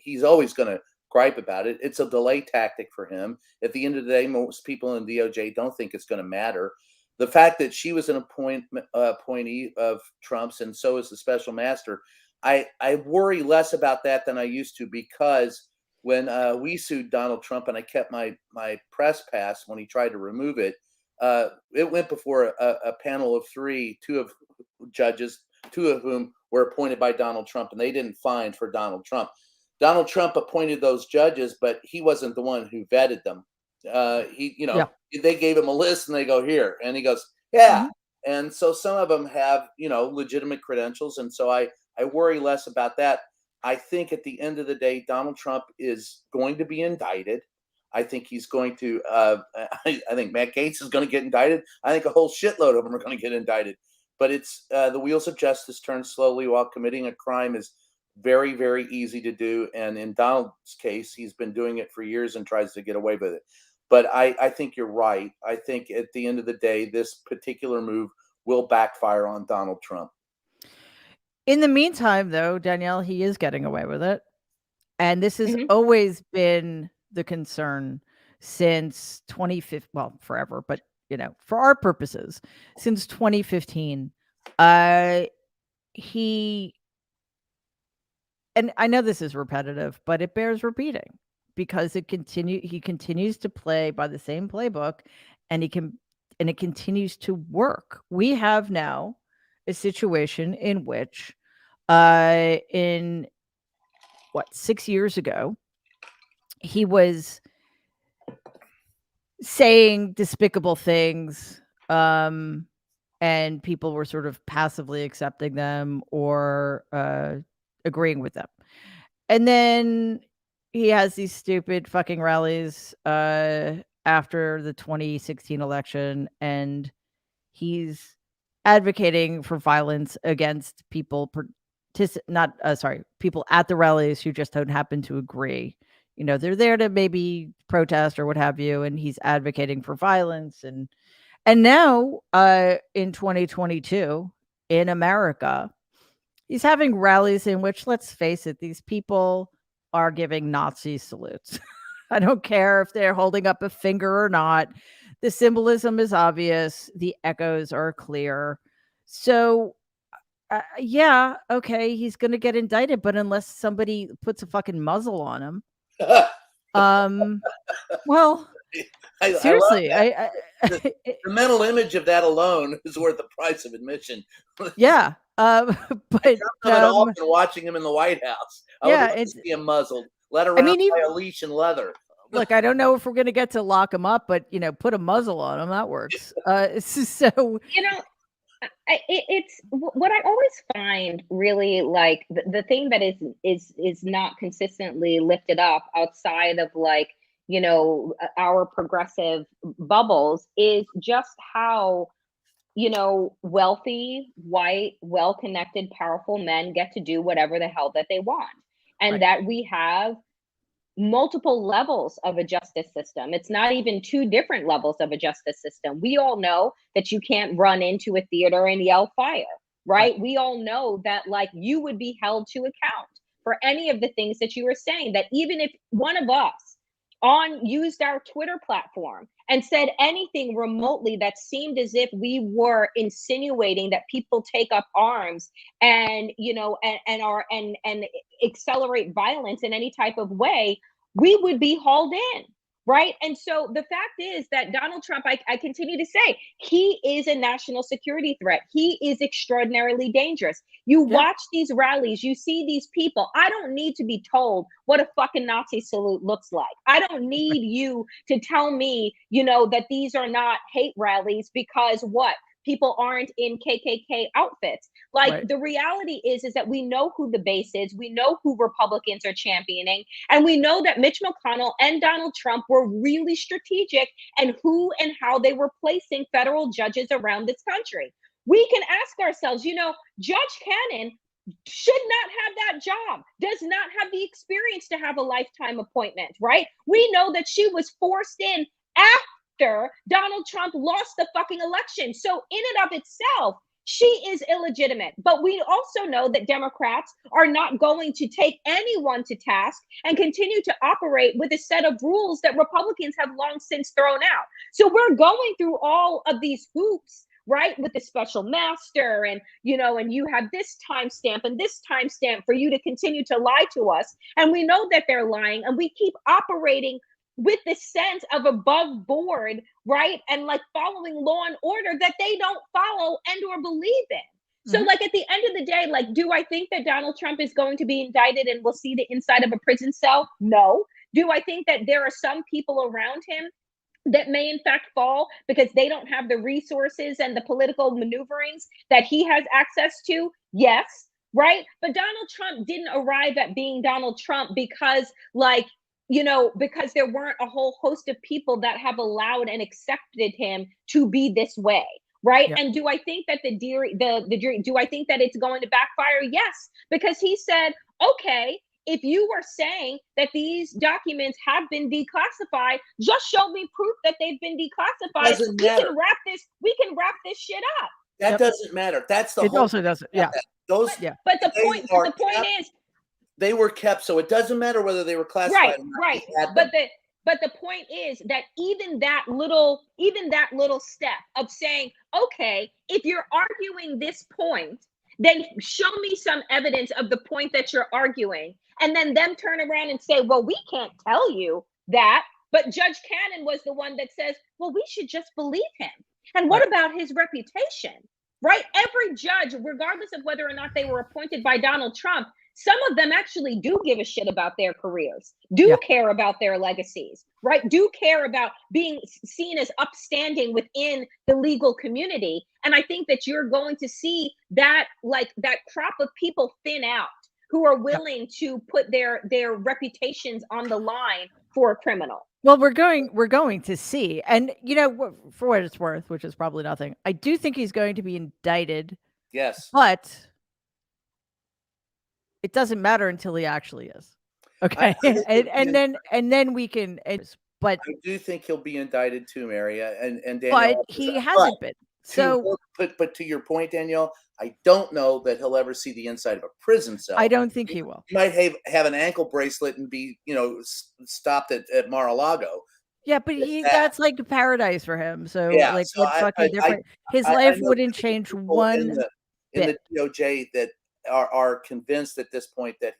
he's always going to gripe about it. It's a delay tactic for him. At the end of the day, most people in the DOJ don't think it's going to matter. The fact that she was an appointee of Trump's, and so is the special master, I worry less about that than I used to, because when we sued Donald Trump and I kept my press pass when he tried to remove it, it went before a panel of 3, 2 of judges, 2 of whom were appointed by Donald Trump, and they didn't find for Donald Trump. Donald Trump appointed those judges, but he wasn't the one who vetted them. They gave him a list and they go, here. And he goes, yeah. Mm-hmm. And so some of them have, legitimate credentials. And so I worry less about that. I think at the end of the day, Donald Trump is going to be indicted. I think he's going to, I think Matt Gaetz is going to get indicted. I think a whole shitload of them are going to get indicted. But it's the wheels of justice turn slowly, while committing a crime is very, very easy to do. And in Donald's case, he's been doing it for years and tries to get away with it. But I think you're right. I think at the end of the day, this particular move will backfire on Donald Trump. In the meantime, though, Danielle, he is getting away with it. And this has always been the concern since 2015. Well, forever, but for our purposes, since 2015, he, and I know this is repetitive, but it bears repeating, because he continues to play by the same playbook, and it continues to work. We have now a situation in which, 6 years ago, he was saying despicable things, and people were sort of passively accepting them or agreeing with them. And then he has these stupid fucking rallies after the 2016 election, and he's advocating for violence against people people at the rallies who just don't happen to agree. They're there to maybe protest or what have you, and he's advocating for violence. And now in 2022 in America, He's having rallies in which, let's face it, these people are giving Nazi salutes. I don't care if they're holding up a finger or not. The symbolism is obvious. The echoes are clear. So, yeah, okay, he's going to get indicted, but unless somebody puts a fucking muzzle on him, well, seriously, the mental image of that alone is worth the price of admission. Yeah, but often watching him in the White House, I would love to see him muzzled, let around by a leash and leather. Look, I don't know if we're going to get to lock him up, but put a muzzle on him. That works. So it's what I always find really like the thing that is not consistently lifted up outside of like our progressive bubbles is just how wealthy, white, well-connected, powerful men get to do whatever the hell that they want, and that we have multiple levels of a justice system. It's not even two different levels of a justice system. We all know that you can't run into a theater and yell fire, right? We all know that like you would be held to account for any of the things that you were saying, that even if one of us used our Twitter platform and said anything remotely that seemed as if we were insinuating that people take up arms and and accelerate violence in any type of way, we would be hauled in, right? And so the fact is that Donald Trump, I continue to say, he is a national security threat. He is extraordinarily dangerous. You watch these rallies, you see these people. I don't need to be told what a fucking Nazi salute looks like. I don't need you to tell me, that these are not hate rallies because what? People aren't in KKK outfits. Like the reality is that we know who the base is. We know who Republicans are championing. And we know that Mitch McConnell and Donald Trump were really strategic and who and how they were placing federal judges around this country. We can ask ourselves, Judge Cannon should not have that job, does not have the experience to have a lifetime appointment, right? We know that she was forced in after Donald Trump lost the fucking election. So in and of itself, she is illegitimate. But we also know that Democrats are not going to take anyone to task and continue to operate with a set of rules that Republicans have long since thrown out. So we're going through all of these hoops, right, with the special master and you have this timestamp and this timestamp for you to continue to lie to us. And we know that they're lying, and we keep operating with the sense of above board, right? And like following law and order that they don't follow and or believe in. So like at the end of the day, like, do I think that Donald Trump is going to be indicted and we'll see the inside of a prison cell? No. Do I think that there are some people around him that may in fact fall because they don't have the resources and the political maneuverings that he has access to? Yes, right? But Donald Trump didn't arrive at being Donald Trump because because there weren't a whole host of people that have allowed and accepted him to be this way, right? Yep. And do I think that do I think that it's going to backfire? Yes, because he said, okay, if you were saying that these documents have been declassified, just show me proof that they've been declassified. We can wrap this shit up. That doesn't matter. That's the whole. It also doesn't. Yeah. But the point is, they were kept, so it doesn't matter whether they were classified. Right. But the point is that even that little step of saying, okay, if you're arguing this point, then show me some evidence of the point that you're arguing, and then them turn around and say, well, we can't tell you that, but Judge Cannon was the one that says, well, we should just believe him. And what about his reputation, right? Every judge, regardless of whether or not they were appointed by Donald Trump, some of them actually do give a shit about their careers, care about their legacies, right? Do care about being seen as upstanding within the legal community. And I think that you're going to see that, like, that crop of people thin out who are willing to put their reputations on the line for a criminal. Well, we're going to see. And, for what it's worth, which is probably nothing, I do think he's going to be indicted. Yes. But it doesn't matter until he actually is. Okay. And then we can, but I do think he'll be indicted too, Mary. And Danielle, but he hasn't been. So, but to your point, Danielle, I don't know that he'll ever see the inside of a prison cell. I don't think he will. He might have an ankle bracelet and be, stopped at Mar-a-Lago. Yeah, but that's like paradise for him. So, like, so what fucking different? His life wouldn't change one in bit. the DOJ that are convinced at this point that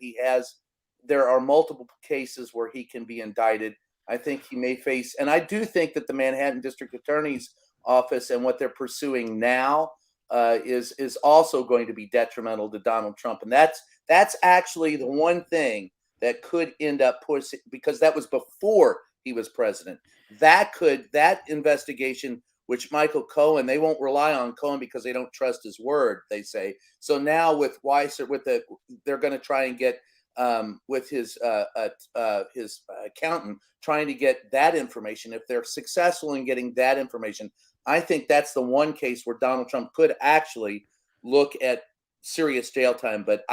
there are multiple cases where he can be indicted. I think he may face, and I do think that the Manhattan District Attorney's Office and what they're pursuing now is also going to be detrimental to Donald Trump, and that's actually the one thing that could end up pushing, because that was before he was president. That investigation, which Michael Cohen, they won't rely on Cohen because they don't trust his word, they say. So now with Weiser, they're going to try and get with his accountant, trying to get that information. If they're successful in getting that information, I think that's the one case where Donald Trump could actually look at serious jail time. But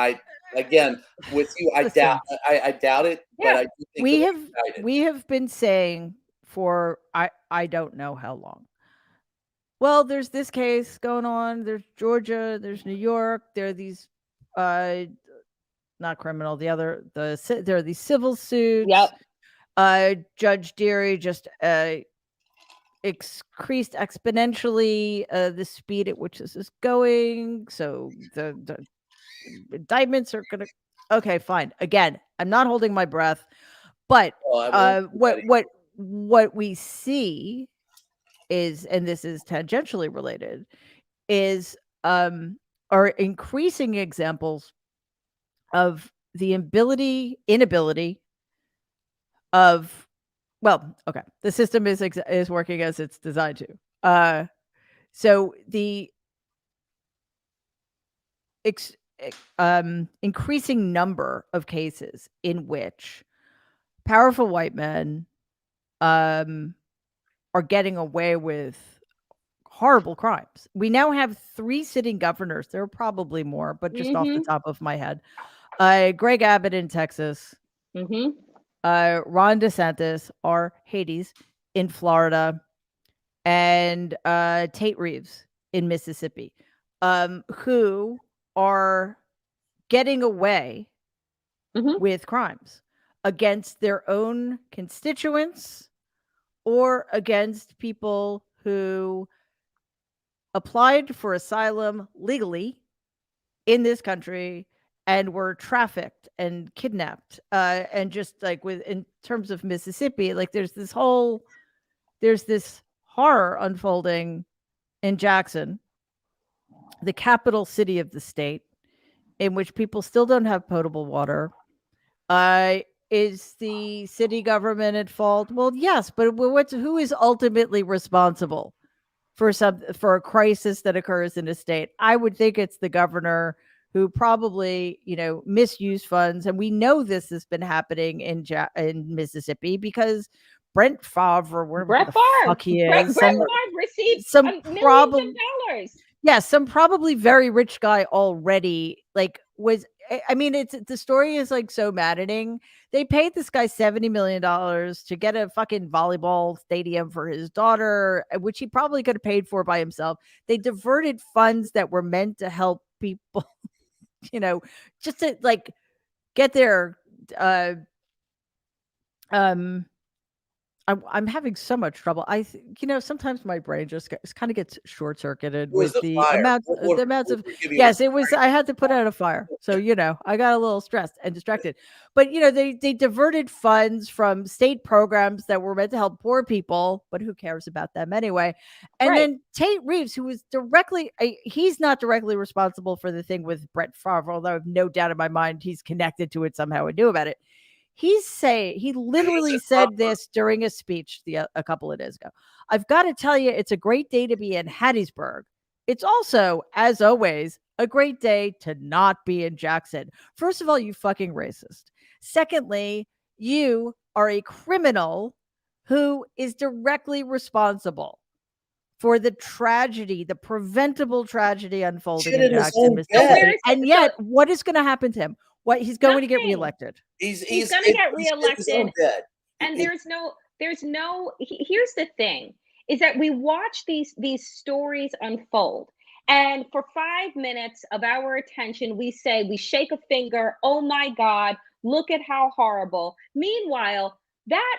again, with you, I doubt it. Yeah. But I do think we have been saying for I don't know how long. Well, there's this case going on. There's Georgia. There's New York. There are these, not criminal. There are these civil suits. Yep. Judge Deary just increased exponentially the speed at which this is going. So the indictments are gonna. Okay, fine. Again, I'm not holding my breath, but what we see is, and this is tangentially related, is are increasing examples of the inability of, well, okay, the system is working as it's designed to. So the increasing number of cases in which powerful white men are getting away with horrible crimes. We now have 3 sitting governors. There are probably more, but just off the top of my head. Greg Abbott in Texas. Ron DeSantis, or Hades, in Florida. And Tate Reeves in Mississippi, who are getting away with crimes against their own constituents or against people who applied for asylum legally in this country and were trafficked and kidnapped. And just like in terms of Mississippi, like there's this horror unfolding in Jackson, the capital city of the state, in which people still don't have potable water. Is the city government at fault? Well, yes, but who is ultimately responsible for a crisis that occurs in a state? I would think it's the governor, who probably, misused funds, and we know this has been happening in Mississippi because Brent Favre, wherever the fuck he is, Brent Favre received some millions of dollars. Yeah, some probably very rich guy already was. I mean, the story is so maddening. They paid this guy $70 million to get a fucking volleyball stadium for his daughter, which he probably could have paid for by himself. They diverted funds that were meant to help people, just to get their I'm having so much trouble. Sometimes my brain just kind of gets short circuited with the amounts of. Yes, it was. I had to put out a fire, so I got a little stressed and distracted. But they diverted funds from state programs that were meant to help poor people, but who cares about them anyway? And then Tate Reeves, who was he's not directly responsible for the thing with Brett Favre, although I have no doubt in my mind he's connected to it somehow and knew about it. He literally said this during a speech a couple of days ago. I've got to tell you, it's a great day to be in Hattiesburg. It's also, as always, a great day to not be in Jackson. First of all, you fucking racist. Secondly, you are a criminal who is directly responsible for the tragedy, the preventable tragedy unfolding in Jackson, Mississippi. And yet, what is going to happen to him? He's going to get reelected. He's going to get reelected. And here's the thing. is that we watch these stories unfold. And for 5 minutes of our attention, we shake a finger, oh my God, look at how horrible. Meanwhile, that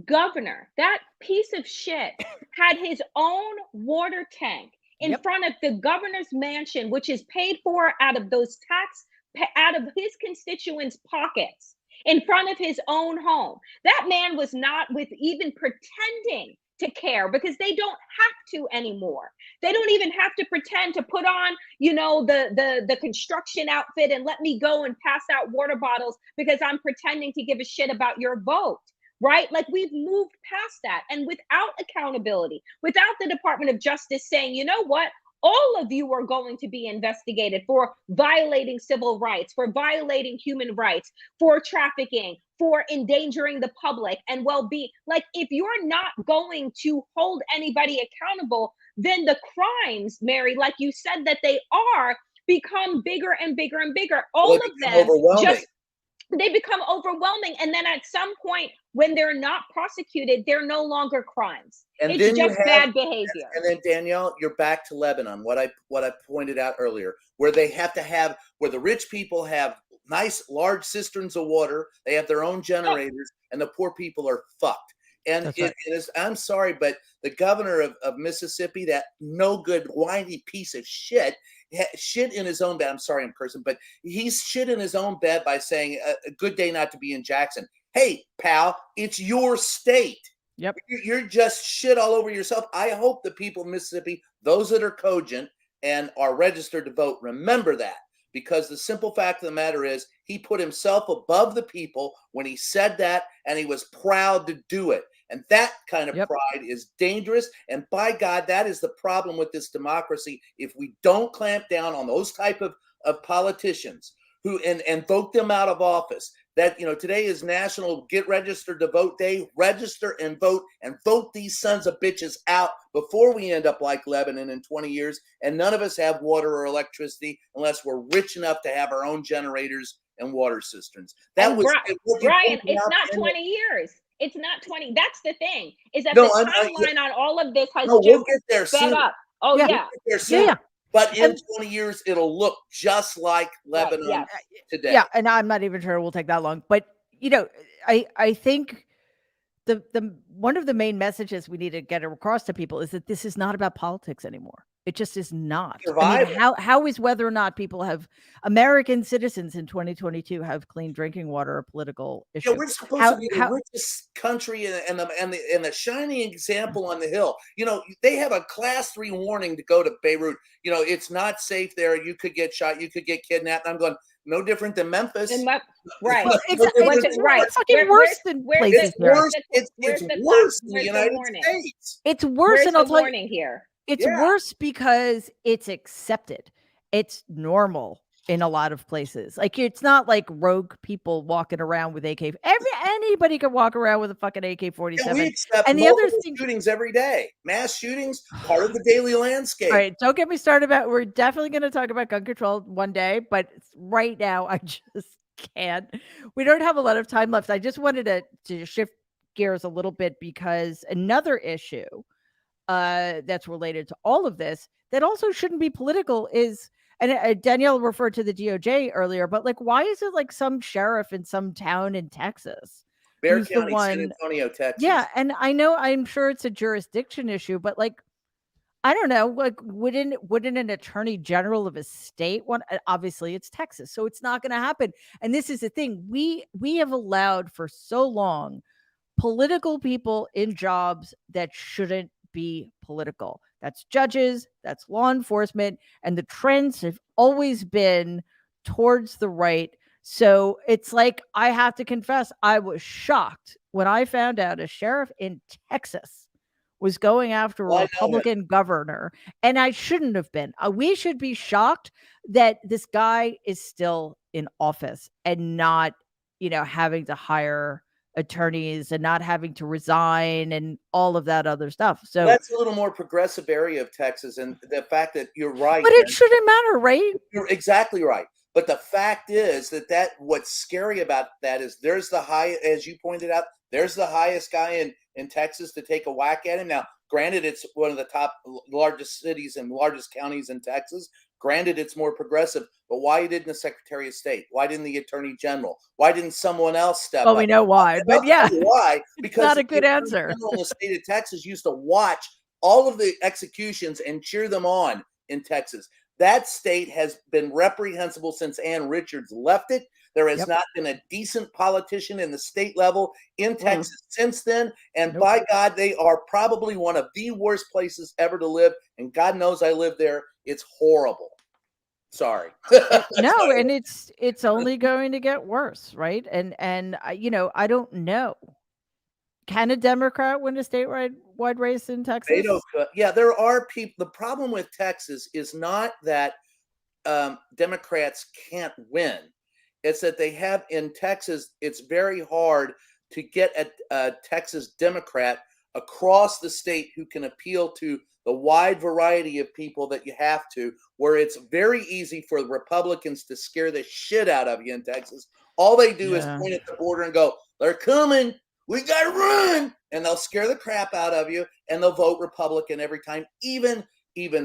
governor, that piece of shit, had his own water tank in front of the governor's mansion, which is paid for out of out of his constituents' pockets, in front of his own home. That man was not with even pretending to care, because they don't have to anymore. They don't even have to pretend to put on, the construction outfit and let me go and pass out water bottles because I'm pretending to give a shit about your vote. Right? Like, we've moved past that. And without accountability, without the Department of Justice saying, you know what? All of you are going to be investigated for violating civil rights, for violating human rights, for trafficking, for endangering the public and well-being. Like, if you're not going to hold anybody accountable, then the crimes, Mary, like you said that they are, become bigger and bigger and bigger. All of them they become overwhelming. And then at some point, when they're not prosecuted, they're no longer crimes. And it's just bad behavior. And then, Danielle, you're back to Lebanon, what I pointed out earlier, where they have to have, where the rich people have nice large cisterns of water, they have their own generators, and the poor people are fucked. And I'm sorry, but the governor of Mississippi, that no good whiny piece of shit in his own bed. I'm sorry, I'm cursing, but he's shit in his own bed by saying a good day not to be in Jackson. Hey, pal, it's your state. Yep. You're just shit all over yourself. I hope the people of Mississippi, those that are cogent and are registered to vote, remember that. Because the simple fact of the matter is, he put himself above the people when he said that, and he was proud to do it. And that kind of pride is dangerous. And by God, that is the problem with this democracy. If we don't clamp down on those type of politicians who and vote them out of office, that, today is National Get Registered to Vote Day. Register and vote these sons of bitches out before we end up like Lebanon in 20 years. And none of us have water or electricity unless we're rich enough to have our own generators and water cisterns. That was Brian. It's not 20 years. It's not 20. That's the thing, is that the timeline on all of this has we'll get there sped up. Oh, We'll get there soon. But in 20 years, it'll look just like Lebanon today. Yeah, and I'm not even sure it will take that long. But, I think the one of the main messages we need to get across to people is that this is not about politics anymore. It just is not. I mean, how is whether or not people have American citizens in 2022 have clean drinking water a political issue? We're supposed to be the richest country and the shining example on the hill. They have a class 3 warning to go to Beirut. It's not safe there. You could get shot. You could get kidnapped. I'm going, no different than Memphis. Right. It's fucking worse than places. It's worse. It's worse in the United States. It's worse. And I'll tell you, here. It's worse because it's accepted. It's normal in a lot of places. Like, it's not like rogue people walking around with AK. Anybody could walk around with a fucking AK-47. We accept and the other thing, shootings every day. Mass shootings, part of the daily landscape. All right, don't get me started about. We're definitely going to talk about gun control one day, but right now I just can't. We don't have a lot of time left. I just wanted to shift gears a little bit, because another issue that's related to all of this that also shouldn't be political is, and Danielle referred to the DOJ earlier, but like, why is it like some sheriff in some town in Texas, Bear County, San Antonio, Texas? Yeah, and I'm sure it's a jurisdiction issue, but like, I don't know, like, wouldn't an attorney general of a state want? Obviously, it's Texas, so it's not going to happen. And this is the thing: we have allowed for so long political people in jobs that shouldn't be political. That's judges, that's law enforcement, and the trends have always been towards the right. So it's like, I have to confess, I was shocked when I found out a sheriff in Texas was going after a Republican governor, and I shouldn't have been. We should be shocked that this guy is still in office and not, having to hire attorneys and not having to resign and all of that other stuff. So that's a little more progressive area of Texas, and the fact that you're right. But it shouldn't matter, right? You're exactly right. But the fact is that what's scary about that is there's the high, as you pointed out, there's the highest guy in Texas to take a whack at him. Now, Granted, it's one of the top largest cities and largest counties in Texas. Granted, it's more progressive, but why didn't the Secretary of State? Why didn't the Attorney General? Why didn't someone else step Well, up? we know why, but yeah, why? Because not a good the answer. Attorney General in the state of Texas used to watch all of the executions and cheer them on in Texas. That state has been reprehensible since Ann Richards left it. There has not been a decent politician in the state level in Texas since then. And by God, they are probably one of the worst places ever to live. And God knows I live there. It's horrible. Sorry. No, and it's only going to get worse, right? And I don't know. Can a Democrat win a statewide race in Texas? They don't. Yeah, there are people. The problem with Texas is not that Democrats can't win. It's that they have in Texas, it's very hard to get a Texas Democrat across the state who can appeal to the wide variety of people that you have to, where it's very easy for the Republicans to scare the shit out of you in Texas. All they do is point at the border and go, they're coming. We got to run. And they'll scare the crap out of you and they'll vote Republican every time, even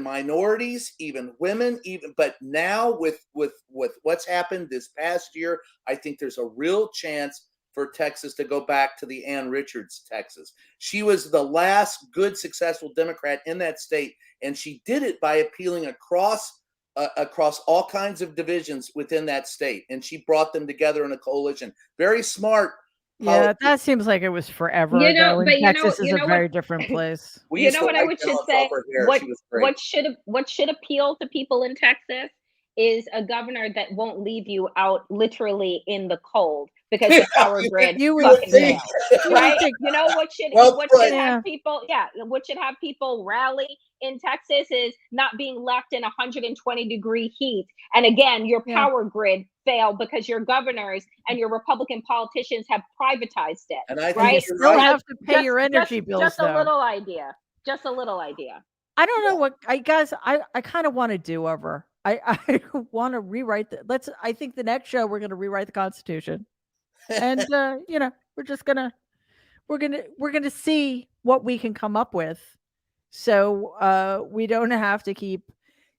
minorities, even women, but now with what's happened this past year, I think there's a real chance for Texas to go back to the Ann Richards Texas. She was the last good, successful Democrat in that state, and she did it by appealing across all kinds of divisions within that state, and she brought them together in a coalition. Very smart. Yeah, that seems like it was forever ago. And Texas is a very different place. You know what I should say? What should appeal to people in Texas is a governor that won't leave you out literally in the cold because the power grid fucking fails, right? You know what should have people? Yeah, what should have people rally in Texas is not being left in 120-degree heat. And again, your power grid failed because your governors and your Republican politicians have privatized it. And I think you still have to pay your energy bills. Just a little idea. Just a little idea. I don't know what I kind of want to do over. I want to rewrite I think the next show we're going to rewrite the Constitution. And we're going to see what we can come up with. So we don't have to keep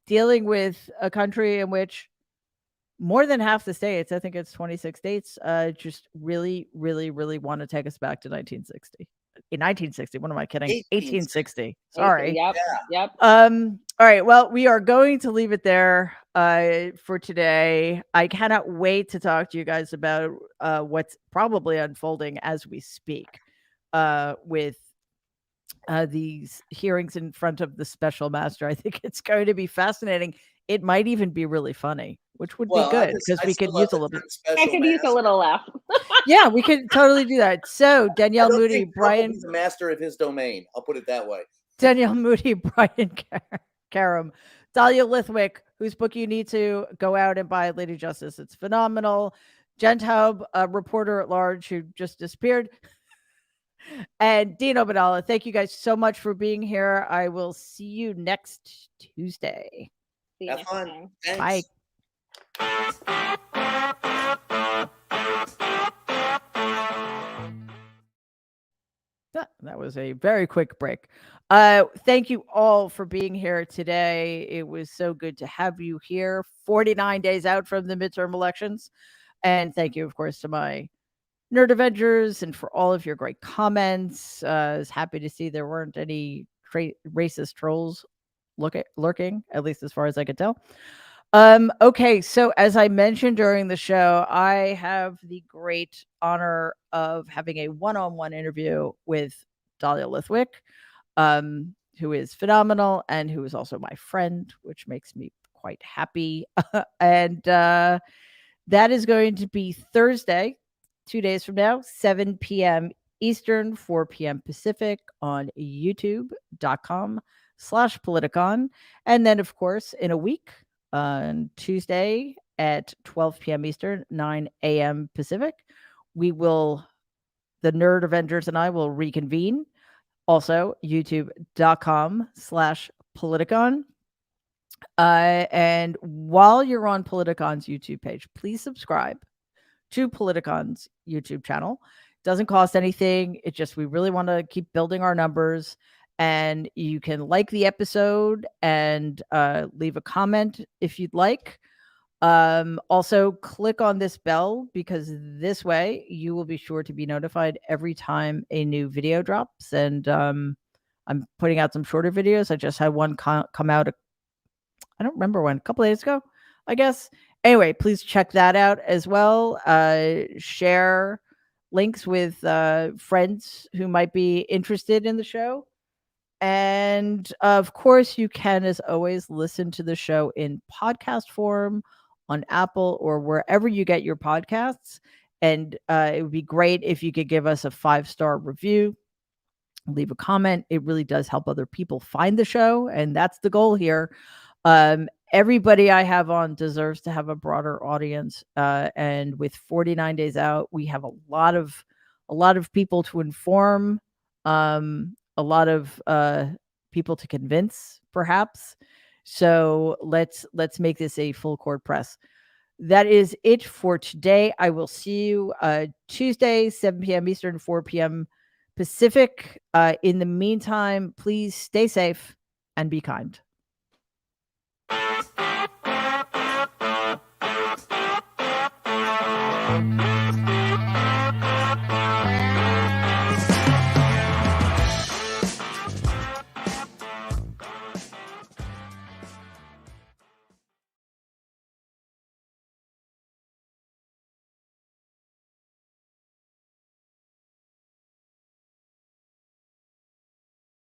dealing with a country in which more than half the states, I think it's 26 states, just really, really, really want to take us back to 1960. In 1960, what am I kidding? 1860. Sorry. Yep. All right. Well, we are going to leave it there for today. I cannot wait to talk to you guys about what's probably unfolding as we speak with these hearings in front of the special master. I think it's going to be fascinating. It might even be really funny, which would be good because we could use a little bit. I could use a little laugh. Yeah, we could totally do that. So Danielle Moodie, Brian, he's the master of his domain. I'll put it that way. Danielle Moodie, Brian Karem, Dahlia Lithwick, whose book you need to go out and buy, Lady Justice. It's phenomenal. Jen Taub, a reporter at large who just disappeared. And Dean Obeidallah, thank you guys so much for being here. I will see you next Tuesday. Have fun. Bye. That was a very quick break. Thank you all for being here today. It was so good to have you here 49 days out from the midterm elections. And thank you, of course, to my Nerd Avengers and for all of your great comments. I was happy to see there weren't any racist trolls lurking, at least as far as I could tell. Okay, so as I mentioned during the show, I have the great honor of having a one-on-one interview with Dahlia Lithwick, who is phenomenal and who is also my friend, which makes me quite happy. And that is going to be Thursday, 2 days from now, 7 p.m. Eastern, 4 p.m. Pacific on youtube.com/Politicon. And then, of course, in a week, on Tuesday at 12 p.m. Eastern, 9 a.m. Pacific, the Nerd Avengers and I will reconvene. Also, youtube.com/Politicon. And while you're on Politicon's YouTube page, please subscribe to Politicon's YouTube channel. Doesn't cost anything. We really want to keep building our numbers. and you can like the episode and leave a comment if you'd like. Also click on this bell, because this way you will be sure to be notified every time a new video drops. And I'm putting out some shorter videos. I just had one come out, I don't remember when, a couple days ago, I guess. Anyway, please check that out as well. Share links with friends who might be interested in the show. And of course, you can, as always, listen to the show in podcast form on Apple or wherever you get your podcasts. And it would be great if you could give us a 5-star review, leave a comment. It really does help other people find the show. And that's the goal here. Everybody I have on deserves to have a broader audience. And with 49 days out, we have a lot of people to inform, a lot of people to convince, perhaps. So let's make this a full court press. That is it for today. I will see you Tuesday, 7 p.m. Eastern, 4 p.m. Pacific. In the meantime, please stay safe and be kind.